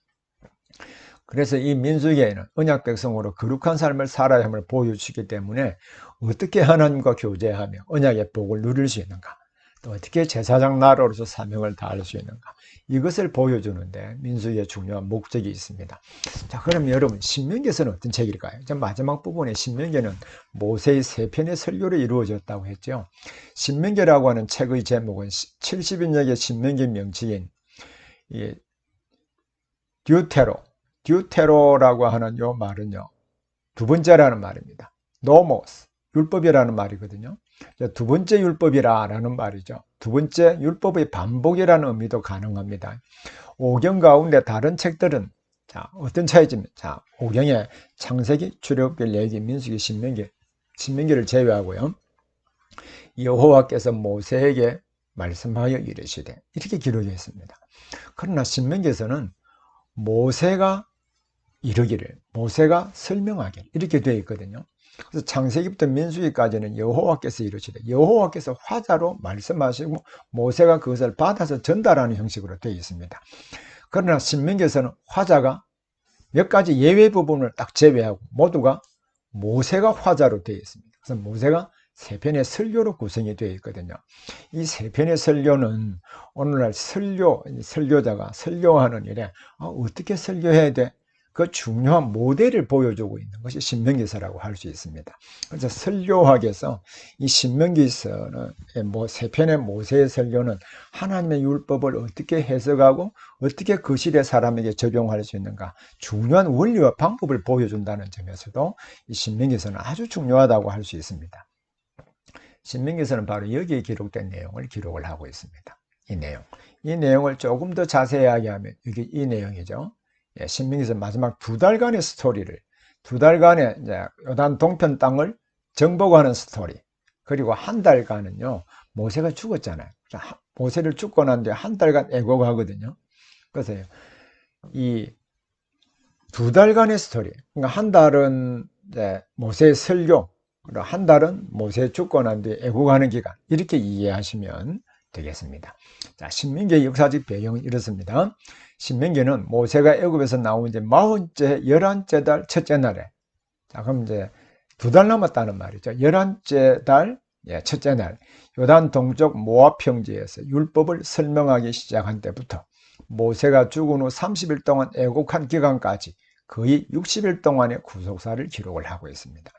그래서 이 민수기에는 언약 백성으로 거룩한 삶을 살아야 함을 보여주시기 때문에 어떻게 하나님과 교제하며 언약의 복을 누릴 수 있는가, 또 어떻게 제사장 나라로서 사명을 다할 수 있는가, 이것을 보여주는데 민수기의 중요한 목적이 있습니다. 자, 그럼 여러분, 신명기에서는 어떤 책일까요? 마지막 부분에 신명기는 모세의 세 편의 설교로 이루어졌다고 했죠. 신명기라고 하는 책의 제목은 70인역의 신명기 명칭인 듀테로라고 하는 요 말은요, 두 번째라는 말입니다. 노모스, 율법이라는 말이거든요. 두 번째 율법이라는 말이죠. 두 번째 율법의 반복이라는 의미도 가능합니다. 오경 가운데 다른 책들은 어떤 차이지만, 오경에 창세기, 출애굽기, 레위기, 민수기, 신명기를 제외하고요, 여호와께서 모세에게 말씀하여 이르시되, 이렇게 기록되어 있습니다. 그러나 신명기에서는 모세가 이르기를, 모세가 설명하기를, 이렇게 되어 있거든요. 그래서 창세기부터 민수기까지는 여호와께서 이르시되, 여호와께서 화자로 말씀하시고 모세가 그것을 받아서 전달하는 형식으로 되어 있습니다. 그러나 신명기에서는 화자가 몇 가지 예외 부분을 딱 제외하고 모두가 모세가 화자로 되어 있습니다. 그래서 모세가 세 편의 설교로 구성이 되어 있거든요. 이 세 편의 설교는 오늘날 설교자가 설교하는 일에 어떻게 설교해야 돼? 그 중요한 모델을 보여주고 있는 것이 신명기서라고 할 수 있습니다. 그래서 설교학에서 이 신명기서는 세 편의 모세의 설교는 하나님의 율법을 어떻게 해석하고 어떻게 그 시대 사람에게 적용할 수 있는가, 중요한 원리와 방법을 보여준다는 점에서도 이 신명기서는 아주 중요하다고 할 수 있습니다. 신명기서는 바로 여기에 기록된 내용을 기록을 하고 있습니다. 이 내용을 조금 더 자세하게 하면 이게 이 내용이죠. 신명기서 마지막 2달간의 스토리를, 2달간의 이제 요단 동편 땅을 정복하는 스토리, 그리고 1달간은요 모세가 죽었잖아요. 모세를 죽고 난 뒤에 1달간 애곡하거든요. 그래서 이 2달간의 스토리, 그러니까 1달은 이제 모세의 설교, 그리고 1달은 모세 죽고 난 뒤에 애국하는 기간, 이렇게 이해하시면 되겠습니다. 자, 신명기의 역사적 배경은 이렇습니다. 신명기는 모세가 애굽에서 나온 지 40째, 11째 달 첫째 날에, 자, 그럼 이제 2달 남았다는 말이죠. 11째 달 첫째 날, 요단 동쪽 모압 평지에서 율법을 설명하기 시작한 때부터 모세가 죽은 후 30일 동안 애국한 기간까지 거의 60일 동안의 구속사를 기록을 하고 있습니다.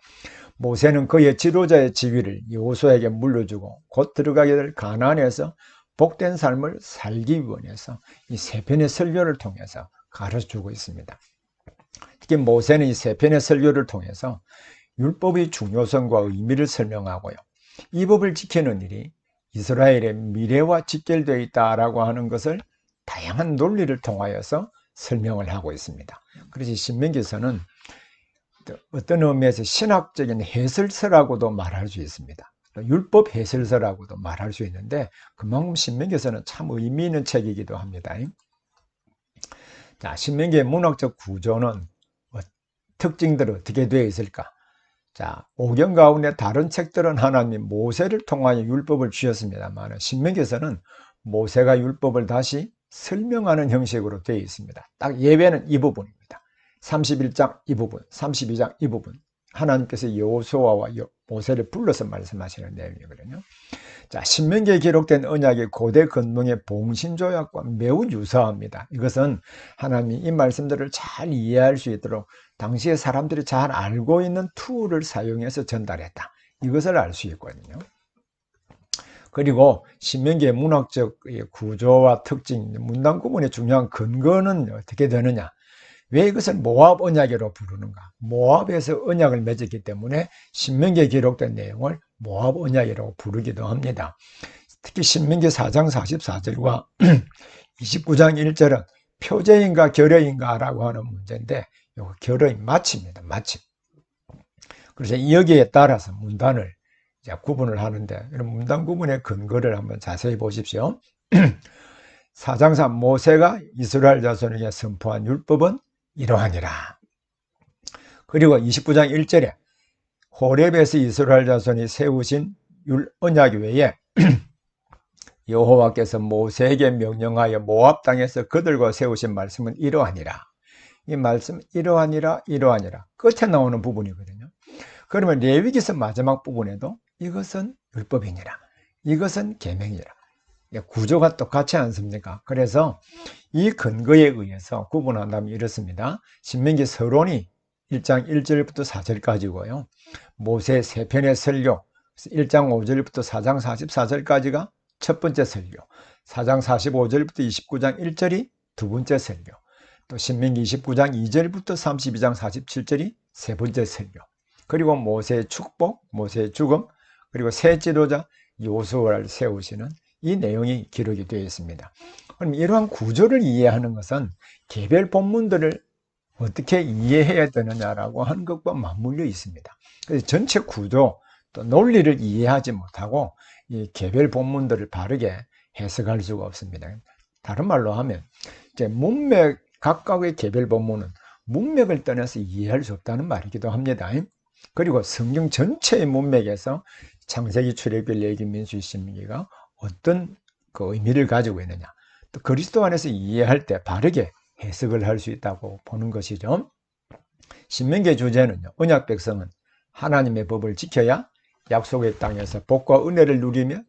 모세는 그의 지도자의 지위를 여호수아에게 물려주고 곧 들어가게 될 가나안에서 복된 삶을 살기 원해서 이 세 편의 설교를 통해서 가르쳐주고 있습니다. 특히 모세는 이 세 편의 설교를 통해서 율법의 중요성과 의미를 설명하고요, 이 법을 지키는 일이 이스라엘의 미래와 직결되어 있다라고 하는 것을 다양한 논리를 통하여서 설명을 하고 있습니다. 그래서 신명기서는 어떤 의미에서 신학적인 해설서라고도 말할 수 있습니다. 율법 해설서라고도 말할 수 있는데 그만큼 신명기서는 참 의미 있는 책이기도 합니다. 자, 신명기의 문학적 구조는 특징들이 어떻게 되어 있을까? 자, 오경 가운데 다른 책들은 하나님이 모세를 통하여 율법을 주셨습니다만 신명기에서는 모세가 율법을 다시 설명하는 형식으로 되어 있습니다. 딱 예외는 이 부분입니다. 31장 이 부분, 32장 이 부분, 하나님께서 여호수아와 모세를 불러서 말씀하시는 내용이거든요. 자, 신명기에 기록된 언약의 고대 근동의 봉신조약과 매우 유사합니다. 이것은 하나님이 이 말씀들을 잘 이해할 수 있도록 당시에 사람들이 잘 알고 있는 툴을 사용해서 전달했다, 이것을 알 수 있거든요. 그리고 신명기의 문학적 구조와 특징, 문단 구문의 중요한 근거는 어떻게 되느냐? 왜 이것을 모압 언약이라고 부르는가? 모압에서 언약을 맺었기 때문에 신명기에 기록된 내용을 모압 언약이라고 부르기도 합니다. 특히 신명기 4장 44절과 29장 1절은 표제인가 결여인가 라고 하는 문제인데, 이거 결여인 마침입니다. 마침. 그래서 여기에 따라서 문단을 자, 구분을 하는데, 이런 문단 구분의 근거를 한번 자세히 보십시오. 사장상 모세가 이스라엘 자손에게 선포한 율법은 이러하니라. 그리고 29장 1절에 호렙에서 이스라엘 자손이 세우신 언약 외에 여호와께서 모세에게 명령하여 모압 땅에서 그들과 세우신 말씀은 이러하니라. 이 말씀 이러하니라 끝에 나오는 부분이거든요. 그러면 레위기서 마지막 부분에도 이것은 율법이니라, 이것은 계명이라, 구조가 똑같지 않습니까? 그래서 이 근거에 의해서 구분한다면 이렇습니다. 신명기 서론이 1장 1절부터 4절까지고요. 모세 3편의 설교 1장 5절부터 4장 44절까지가 첫 번째 설교, 4장 45절부터 29장 1절이 두 번째 설교, 또 신명기 29장 2절부터 32장 47절이 세 번째 설교, 그리고 모세의 축복, 모세의 죽음, 그리고 새 지도자 요수아를 세우시는 이 내용이 기록이 되어 있습니다. 그럼 이러한 구조를 이해하는 것은 개별 본문들을 어떻게 이해해야 되느냐라고 하는 것과 맞물려 있습니다. 그래서 전체 구조 또 논리를 이해하지 못하고 이 개별 본문들을 바르게 해석할 수가 없습니다. 다른 말로 하면 이제 문맥, 각각의 개별 본문은 문맥을 떠나서 이해할 수 없다는 말이기도 합니다. 그리고 성경 전체의 문맥에서 창세기, 출애굽기, 레위기, 민수기, 신명기가 어떤 그 의미를 가지고 있느냐, 또 그리스도 안에서 이해할 때 바르게 해석을 할 수 있다고 보는 것이죠. 신명기의 주제는요, 언약 백성은 하나님의 법을 지켜야 약속의 땅에서 복과 은혜를 누리며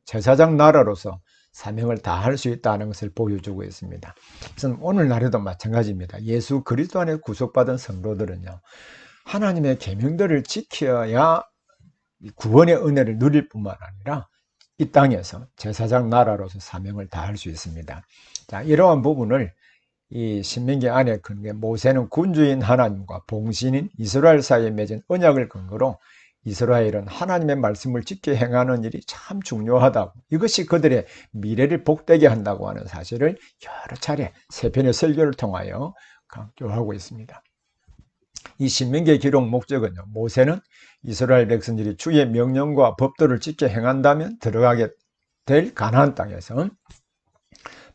제사장 나라로서 사명을 다할 수 있다는 것을 보여주고 있습니다. 그래서 오늘날에도 마찬가지입니다. 예수 그리스도 안에 구속받은 성도들은요, 하나님의 계명들을 지켜야 구원의 은혜를 누릴 뿐만 아니라 이 땅에서 제사장 나라로서 사명을 다할 수 있습니다. 자, 이러한 부분을 이 신명기 안에 근거해 모세는 군주인 하나님과 봉신인 이스라엘 사이에 맺은 언약을 근거로 이스라엘은 하나님의 말씀을 지켜 행하는 일이 참 중요하다고, 이것이 그들의 미래를 복되게 한다고 하는 사실을 여러 차례 세 편의 설교를 통하여 강조하고 있습니다. 이 신명기의 기록 목적은요, 모세는 이스라엘 백성들이 주의 명령과 법도를 지켜 행한다면 들어가게 될 가나안 땅에서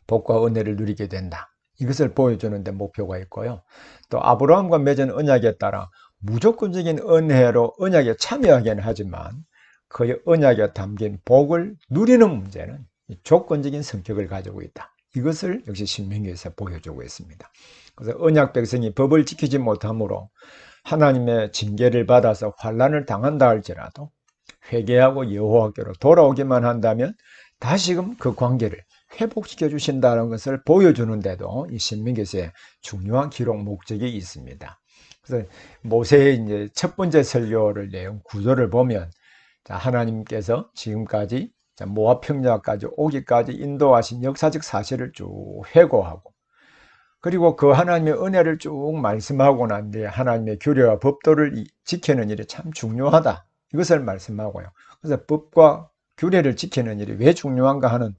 복과 은혜를 누리게 된다, 이것을 보여주는 데 목표가 있고요. 또 아브라함과 맺은 언약에 따라 무조건적인 은혜로 언약에 참여하긴 하지만 그의 언약에 담긴 복을 누리는 문제는 조건적인 성격을 가지고 있다, 이것을 역시 신명기에서 보여주고 있습니다. 그래서 언약 백성이 법을 지키지 못함으로 하나님의 징계를 받아서 환난을 당한다 할지라도 회개하고 여호와께로 돌아오기만 한다면 다시금 그 관계를 회복시켜 주신다는 것을 보여주는데도 이 신명기서의 중요한 기록 목적이 있습니다. 그래서 모세의 이제 첫 번째 설교를 내용 구조를 보면, 하나님께서 지금까지 모압 평야까지 오기까지 인도하신 역사적 사실을 쭉 회고하고, 그리고 그 하나님의 은혜를 쭉 말씀하고 난 뒤에 하나님의 규례와 법도를 지키는 일이 참 중요하다, 이것을 말씀하고요. 그래서 법과 규례를 지키는 일이 왜 중요한가 하는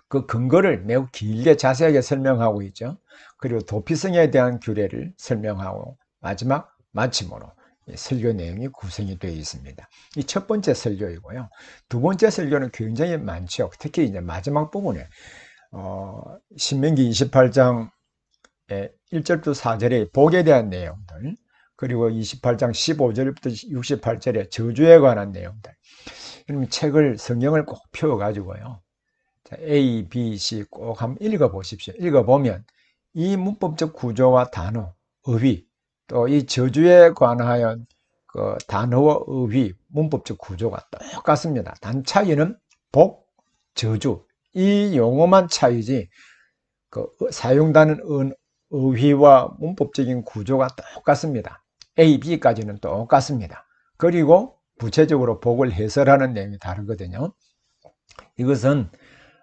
그 근거를 매우 길게 자세하게 설명하고 있죠. 그리고 도피성에 대한 규례를 설명하고 마지막 마침으로 설교 내용이 구성이 되어 있습니다. 이 첫 번째 설교이고요. 두 번째 설교는 굉장히 많죠. 특히 이제 마지막 부분에 신명기 28장 1절부터 4절의 복에 대한 내용들, 그리고 28장 15절부터 68절의 저주에 관한 내용들. 그러면 책을, 성경을 꼭 펴가지고요, A, B, C 꼭 한번 읽어보십시오. 읽어보면 이 문법적 구조와 단어, 어휘, 또 이 저주에 관하여 그 단어와 어휘, 문법적 구조가 똑같습니다. 단 차이는 복, 저주, 이 용어만 차이지 그 사용되는 어휘와 문법적인 구조가 똑같습니다. A, B까지는 똑같습니다. 그리고 구체적으로 복을 해설하는 내용이 다르거든요. 이것은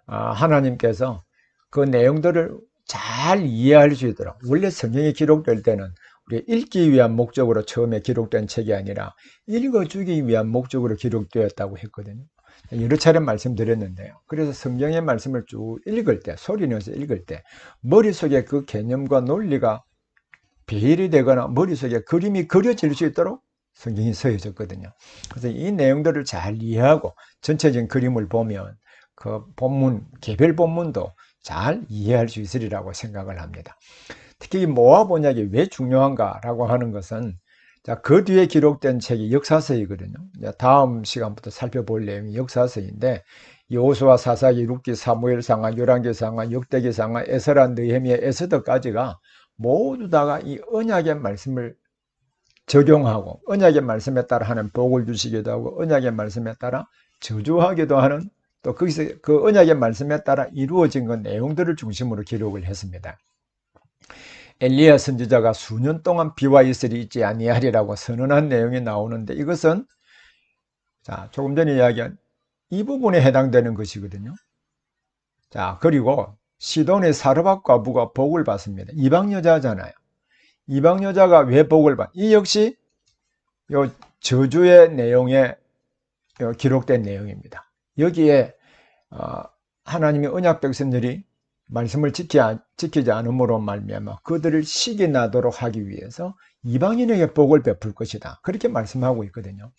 하나님께서 그 내용들을 잘 이해할 수 있도록, 원래 성경이 기록될 때는 우리 읽기 위한 목적으로 처음에 기록된 책이 아니라 읽어주기 위한 목적으로 기록되었다고 했거든요. 여러 차례 말씀드렸는데요. 그래서 성경의 말씀을 쭉 읽을 때, 소리 내서 읽을 때 머릿속에 그 개념과 논리가 배열이 되거나 머릿속에 그림이 그려질 수 있도록 성경이 서해졌거든요. 그래서 이 내용들을 잘 이해하고 전체적인 그림을 보면 그 본문, 개별 본문도 잘 이해할 수 있으리라고 생각을 합니다. 특히 이 모압 언약이 왜 중요한가라고 하는 것은 자, 그 뒤에 기록된 책이 역사서이거든요. 다음 시간부터 살펴볼 내용이 역사서인데 여호수아, 사사기, 룻기, 사무엘상하, 열왕기상하, 역대기상하, 에스라, 느헤미야, 에스더까지가 모두 다가 이 언약의 말씀을 적용하고 언약의 말씀에 따라 하는 복을 주시기도 하고 언약의 말씀에 따라 저주하기도 하는 또 거기서 그 언약의 말씀에 따라 이루어진 그 내용들을 중심으로 기록을 했습니다. 엘리야 선지자가 수년 동안 비와 이슬이 있지 아니하리라고 선언한 내용이 나오는데 이것은 자, 조금 전에 이야기한 이 부분에 해당되는 것이거든요. 자, 그리고 시돈의 사르밧 과부가 복을 받습니다. 이방 여자잖아요. 이방 여자가 왜 복을 받? 이 역시 요 저주의 내용에 기록된 내용입니다. 여기에 하나님의 언약 백성들이 말씀을 지키지 않음으로 말미암아 그들을 시기 나도록 하기 위해서 이방인에게 복을 베풀 것이다. 그렇게 말씀하고 있거든요.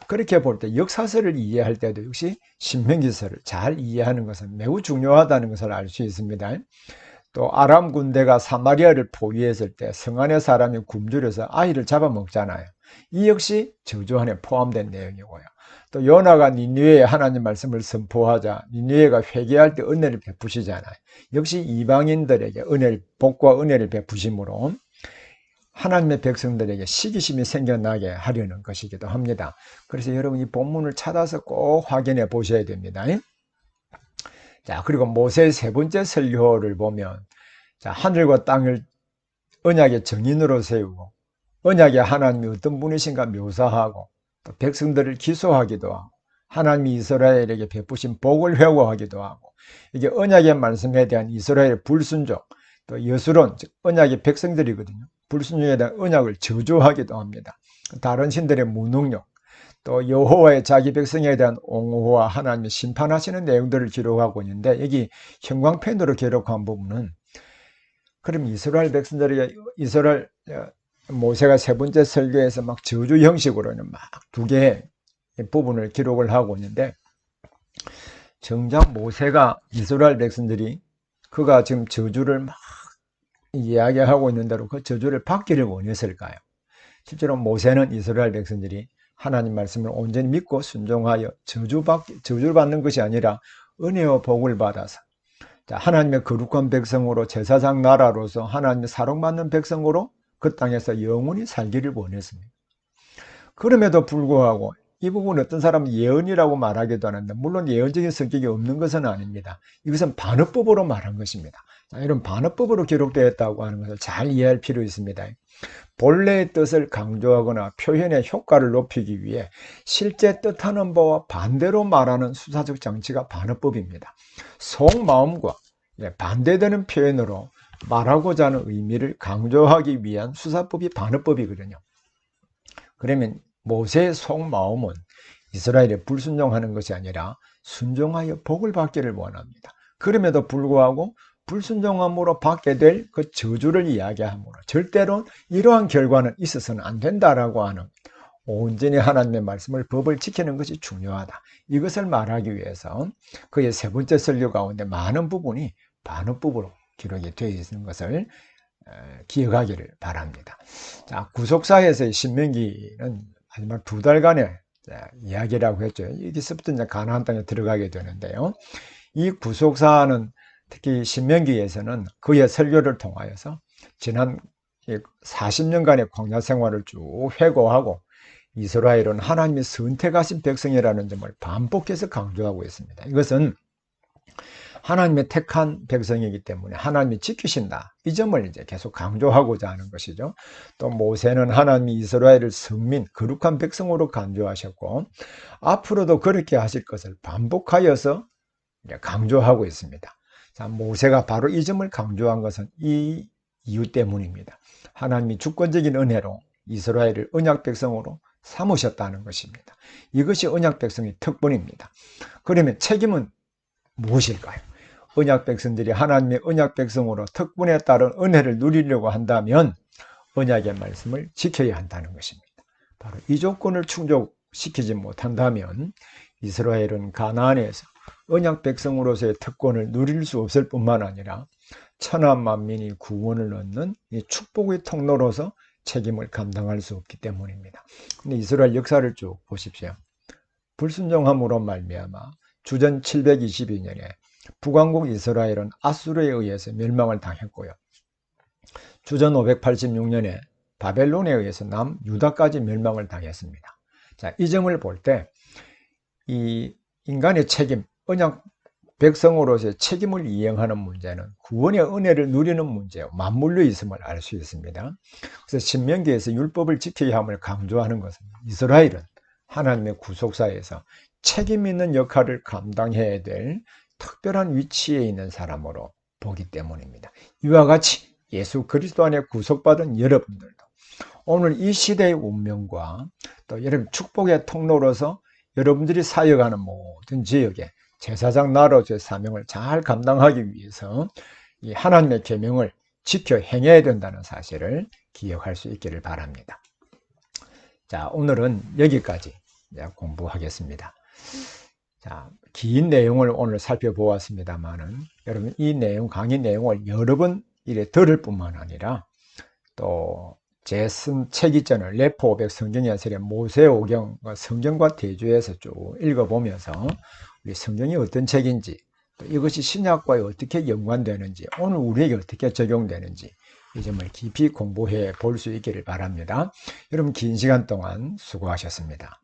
그렇게 볼 때 역사서를 이해할 때도 역시 신명기서를 잘 이해하는 것은 매우 중요하다는 것을 알 수 있습니다. 또 아람 군대가 사마리아를 포위했을 때 성 안의 사람이 굶주려서 아이를 잡아먹잖아요. 이 역시 저주 안에 포함된 내용이고요. 또 요나가 니느웨에 하나님 말씀을 선포하자 니느웨가 회개할 때 은혜를 베푸시잖아요. 역시 이방인들에게 복과 은혜를 베푸심으로 하나님의 백성들에게 시기심이 생겨나게 하려는 것이기도 합니다. 그래서 여러분 이 본문을 찾아서 꼭 확인해 보셔야 됩니다. 자, 그리고 모세의 세 번째 설교를 보면 자, 하늘과 땅을 언약의 정인으로 세우고 언약의 하나님이 어떤 분이신가 묘사하고 또 백성들을 기소하기도 하고 하나님이 이스라엘에게 베푸신 복을 회고하기도 하고 이게 언약의 말씀에 대한 이스라엘의 불순종 또 여수론 즉 언약의 백성들이거든요. 불순종에 대한 언약을 저주하기도 합니다. 다른 신들의 무능력 또 여호와의 자기 백성에 대한 옹호와 하나님이 심판하시는 내용들을 기록하고 있는데 여기 형광펜으로 기록한 부분은 그럼 이스라엘 백성들에게 모세가 세 번째 설교에서 막 저주 형식으로는 막 두 개의 부분을 기록을 하고 있는데 정작 모세가 이스라엘 백성들이 그가 지금 저주를 막 이야기하고 있는 대로 그 저주를 받기를 원했을까요? 실제로 모세는 이스라엘 백성들이 하나님 말씀을 온전히 믿고 순종하여 저주를 받는 것이 아니라 은혜와 복을 받아서 하나님의 거룩한 백성으로 제사장 나라로서 하나님의 사랑받는 백성으로 그 땅에서 영원히 살기를 원했습니다. 그럼에도 불구하고 이 부분은 어떤 사람은 예언이라고 말하기도 하는데 물론 예언적인 성격이 없는 것은 아닙니다. 이것은 반어법으로 말한 것입니다. 이런 반어법으로 기록되었다고 하는 것을 잘 이해할 필요 있습니다. 본래의 뜻을 강조하거나 표현의 효과를 높이기 위해 실제 뜻하는 바와 반대로 말하는 수사적 장치가 반어법입니다. 속마음과 반대되는 표현으로 말하고자 하는 의미를 강조하기 위한 수사법이 반어법이거든요. 그러면 모세의 속마음은 이스라엘에 불순종하는 것이 아니라 순종하여 복을 받기를 원합니다. 그럼에도 불구하고 불순종함으로 받게 될 그 저주를 이야기하므로 절대로 이러한 결과는 있어서는 안 된다라고 하는 온전히 하나님의 말씀을 법을 지키는 것이 중요하다. 이것을 말하기 위해서 그의 세 번째 설교 가운데 많은 부분이 반어법으로 기록이 되어 있는 것을 기억하기를 바랍니다. 자, 구속사에서의 신명기는 마지막 2달간의 이야기라고 했죠. 여기서부터 이제 가나안 땅에 들어가게 되는데요. 이 구속사는 특히 신명기에서는 그의 설교를 통하여서 지난 40년간의 광야 생활을 쭉 회고하고 이스라엘은 하나님이 선택하신 백성이라는 점을 반복해서 강조하고 있습니다. 이것은 하나님의 택한 백성이기 때문에 하나님이 지키신다. 이 점을 이제 계속 강조하고자 하는 것이죠. 또 모세는 하나님이 이스라엘을 성민, 거룩한 백성으로 강조하셨고 앞으로도 그렇게 하실 것을 반복하여서 강조하고 있습니다. 자, 모세가 바로 이 점을 강조한 것은 이 이유 때문입니다. 하나님이 주권적인 은혜로 이스라엘을 언약 백성으로 삼으셨다는 것입니다. 이것이 언약 백성의 특권입니다. 그러면 책임은 무엇일까요? 언약 백성들이 하나님의 언약 백성으로 특권에 따른 은혜를 누리려고 한다면 언약의 말씀을 지켜야 한다는 것입니다. 바로 이 조건을 충족시키지 못한다면 이스라엘은 가나안에서 언약 백성으로서의 특권을 누릴 수 없을 뿐만 아니라 천하 만민이 구원을 얻는 이 축복의 통로로서 책임을 감당할 수 없기 때문입니다. 근데 이스라엘 역사를 쭉 보십시오. 불순종함으로 말미암아 주전 722년에 북왕국 이스라엘은 아수르에 의해서 멸망을 당했고요. 주전 586년에 바벨론에 의해서 남유다까지 멸망을 당했습니다. 자, 이 점을 볼 때 이 인간의 책임, 언약 백성으로서의 책임을 이행하는 문제는 구원의 은혜를 누리는 문제요. 맞물려 있음을 알 수 있습니다. 그래서 신명기에서 율법을 지켜야 함을 강조하는 것은 이스라엘은 하나님의 구속사에서 책임 있는 역할을 감당해야 될 특별한 위치에 있는 사람으로 보기 때문입니다. 이와 같이 예수 그리스도 안에 구속받은 여러분들도 오늘 이 시대의 운명과 또 여러분 축복의 통로로서 여러분들이 사역하는 모든 지역에 제사장 나로서의 사명을 잘 감당하기 위해서 이 하나님의 계명을 지켜 행해야 된다는 사실을 기억할 수 있기를 바랍니다. 자, 오늘은 여기까지 공부하겠습니다. 자, 긴 내용을 오늘 살펴보았습니다만은 여러분 이 내용, 강의 내용을 여러 번 이래 들을 뿐만 아니라 또 제 쓴 책 있잖아요. 레포 500 성경연설의 모세오경 성경과 대조해서 쭉 읽어보면서 우리 성경이 어떤 책인지 또 이것이 신약과 어떻게 연관되는지 오늘 우리에게 어떻게 적용되는지 이 점을 깊이 공부해 볼 수 있기를 바랍니다. 여러분 긴 시간 동안 수고하셨습니다.